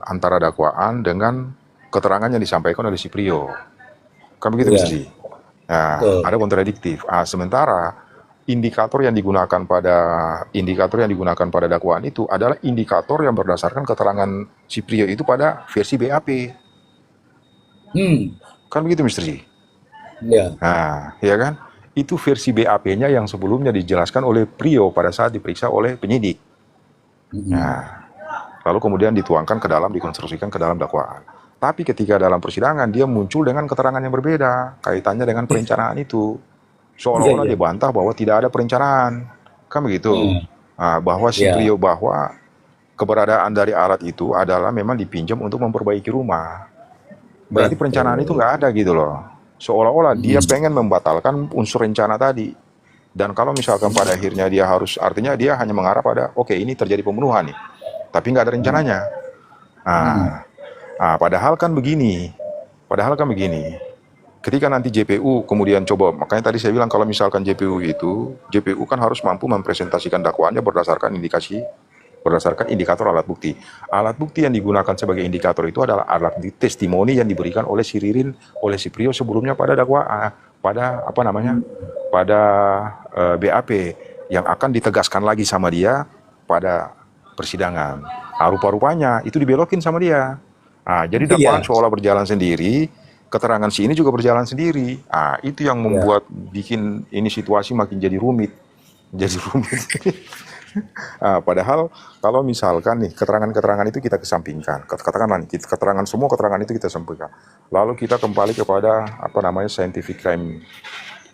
dengan keterangan yang disampaikan oleh si Prio. Kan begitu, Mr. Ji? Ada kontradiktif. Sementara indikator yang digunakan pada dakwaan itu adalah indikator yang berdasarkan keterangan si Prio itu pada versi BAP. Kan begitu, Mr. Ji? Ya kan? Itu versi BAP-nya yang sebelumnya dijelaskan oleh Prio pada saat diperiksa oleh penyidik. Lalu kemudian dikonstruksikan ke dalam dakwaan. Tapi ketika dalam persidangan dia muncul dengan keterangan yang berbeda kaitannya dengan perencanaan itu. Seolah-olah dia bantah bahwa tidak ada perencanaan. Kan begitu. Bahwa si Prio bahwa keberadaan dari alat itu adalah memang dipinjam untuk memperbaiki rumah. Berarti perencanaan itu nggak ada gitu loh. Seolah-olah dia pengen membatalkan unsur rencana tadi. Dan kalau misalkan pada akhirnya artinya dia hanya mengarah pada, oke, ini terjadi pembunuhan nih. Tapi nggak ada rencananya. Padahal kan begini. Ketika nanti JPU kemudian makanya tadi saya bilang kalau misalkan JPU kan harus mampu mempresentasikan dakwaannya berdasarkan indikator alat bukti. Alat bukti yang digunakan sebagai indikator itu adalah alat bukti testimoni yang diberikan oleh si Ririn, oleh si Prio sebelumnya pada pada BAP yang akan ditegaskan lagi sama dia pada persidangan. Rupa-rupanya itu dibelokin sama dia. Jadi dakwaan seolah berjalan sendiri, keterangan si ini juga berjalan sendiri. Itu yang membuat bikin ini situasi makin jadi rumit. Padahal kalau misalkan nih keterangan-keterangan itu kita kesampingkan, katakanlah semua keterangan itu kita sampaikan, lalu kita kembali kepada scientific crime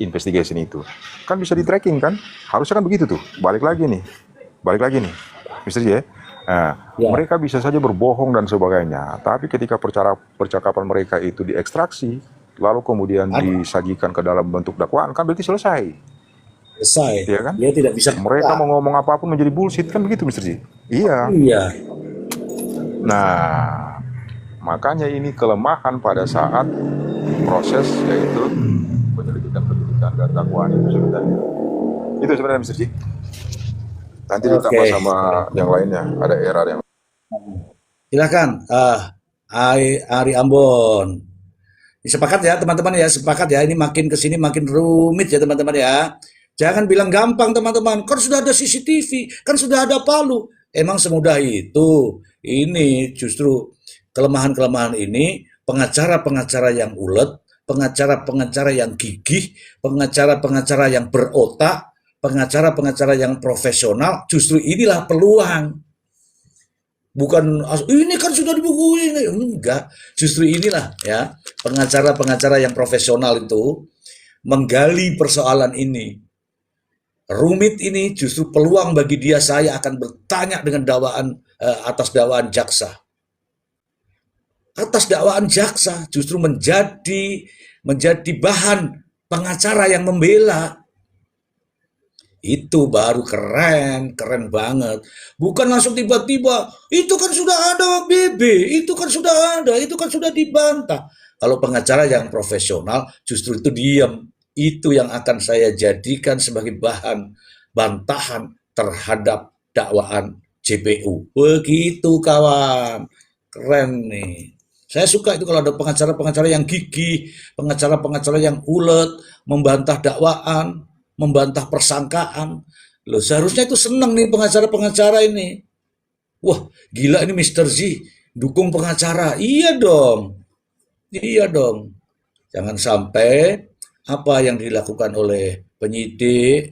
investigation itu, kan bisa di tracking kan? Harusnya kan begitu tuh. Balik lagi nih, Mr. J. Mereka bisa saja berbohong dan sebagainya, tapi ketika percakapan mereka itu diekstraksi, lalu kemudian disajikan ke dalam bentuk dakwaan, kan berarti selesai. Ya kan? Dia tidak bisa. Mereka mau ngomong apapun menjadi bullshit, kan begitu, Mr. Ji? Iya. Nah, makanya ini kelemahan pada saat proses yaitu penyelidikan dan dakwaan itu sebenarnya. Itu sebenarnya, Mr. Ji. Nanti ditambah sama yang lainnya, ada error yang. Silakan, Ari Ambon. Sepakat ya teman-teman ya, ini makin kesini makin rumit ya teman-teman ya. Jangan bilang gampang teman-teman, kan sudah ada CCTV, kan sudah ada Palu. Emang semudah itu? Ini justru kelemahan-kelemahan ini, pengacara-pengacara yang ulet, pengacara-pengacara yang gigih, pengacara-pengacara yang berotak, pengacara-pengacara yang profesional, justru inilah peluang. Bukan, ini kan sudah dibukuin. Enggak, justru inilah ya, pengacara-pengacara yang profesional itu menggali persoalan ini. rumit ini justru peluang bagi dia. Saya akan bertanya dengan dakwaan atas dakwaan jaksa. Atas dakwaan jaksa justru menjadi bahan pengacara yang membela. Itu baru keren banget. Bukan langsung tiba-tiba, itu kan sudah ada BB, itu kan sudah ada, itu kan sudah dibantah. Kalau pengacara yang profesional justru itu diam. Itu yang akan saya jadikan sebagai bahan bantahan terhadap dakwaan JPU. Begitu kawan. Keren nih. Saya suka itu kalau ada pengacara-pengacara yang gigih, pengacara-pengacara yang ulet, membantah dakwaan, membantah persangkaan. Loh, seharusnya itu senang nih pengacara-pengacara ini. Wah, gila ini Mr. Z, dukung pengacara. Iya dong. Iya dong. Jangan sampai apa yang dilakukan oleh penyidik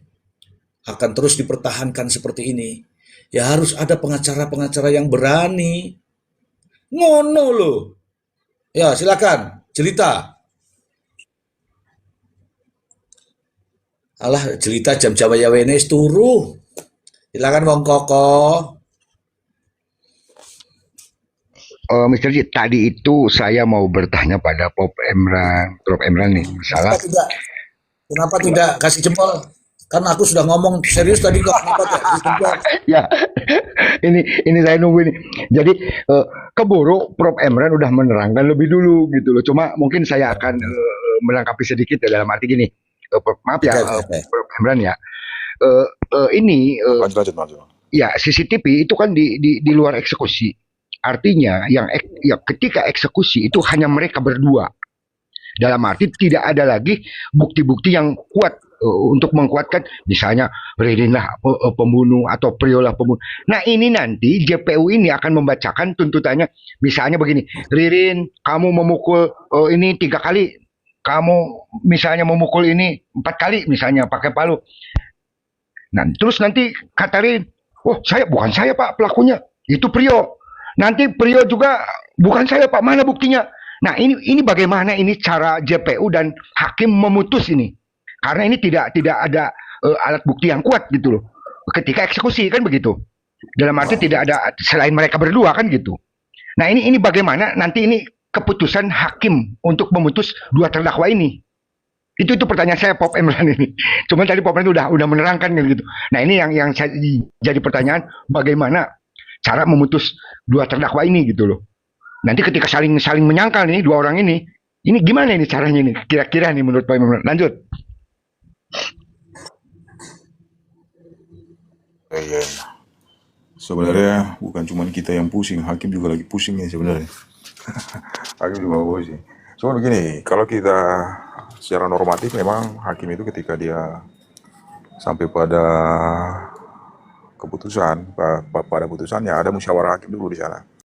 akan terus dipertahankan seperti ini. Ya harus ada pengacara-pengacara yang berani. Ngono loh. Ya, silakan, cerita. Alah, jelita jam-jam ya wenes turu. Silakan Wong Koko. Mr. J, tadi itu saya mau bertanya pada Prof. Emran nih, masalah. Kenapa tidak kasih jempol? Karena aku sudah ngomong serius tadi kok. Kenapa tidak kasih jempol? Ya, ini saya nunggu ini. Jadi keburu Prof. Emran udah menerangkan lebih dulu gitu loh. Cuma mungkin saya akan melengkapi sedikit ya, dalam arti gini. Maaf ya, Prof. Emran ya. Lanjut. Ya, CCTV itu kan di luar eksekusi. Artinya yang ketika eksekusi itu hanya mereka berdua. Dalam arti tidak ada lagi bukti-bukti yang kuat untuk menguatkan misalnya Ririn lah pembunuh atau Prio lah pembunuh. Nah ini nanti JPU ini akan membacakan tuntutannya. Misalnya begini, Ririn kamu memukul ini 3 kali, kamu misalnya memukul ini 4 kali misalnya pakai palu. Nah terus nanti kata Ririn, oh bukan saya Pak pelakunya, itu Prio. Nanti Prio juga bukan saya Pak, mana buktinya? Nah ini bagaimana ini cara JPU dan hakim memutus ini? Karena ini tidak ada alat bukti yang kuat gitu loh. Ketika eksekusi kan begitu. Dalam arti tidak ada selain mereka berdua kan gitu. Nah ini bagaimana nanti ini keputusan hakim untuk memutus 2 terdakwa ini? Itu pertanyaan saya Prof. Emran ini. Cuman tadi Prof. Emran udah menerangkan gitu. Nah ini yang jadi pertanyaan, bagaimana cara memutus 2 terdakwa ini gitu loh. Nanti ketika saling menyangkal nih 2 orang ini gimana ini caranya nih? Kira-kira nih menurut Pak Emran. Lanjut. Iya. Sebenarnya bukan cuma kita yang pusing, hakim juga lagi pusing ya sebenarnya. Hakim juga pusing. Cuma begini, kalau kita secara normatif memang hakim itu ketika dia sampai pada keputusan, pada putusannya ada musyawarah hakim dulu di sana.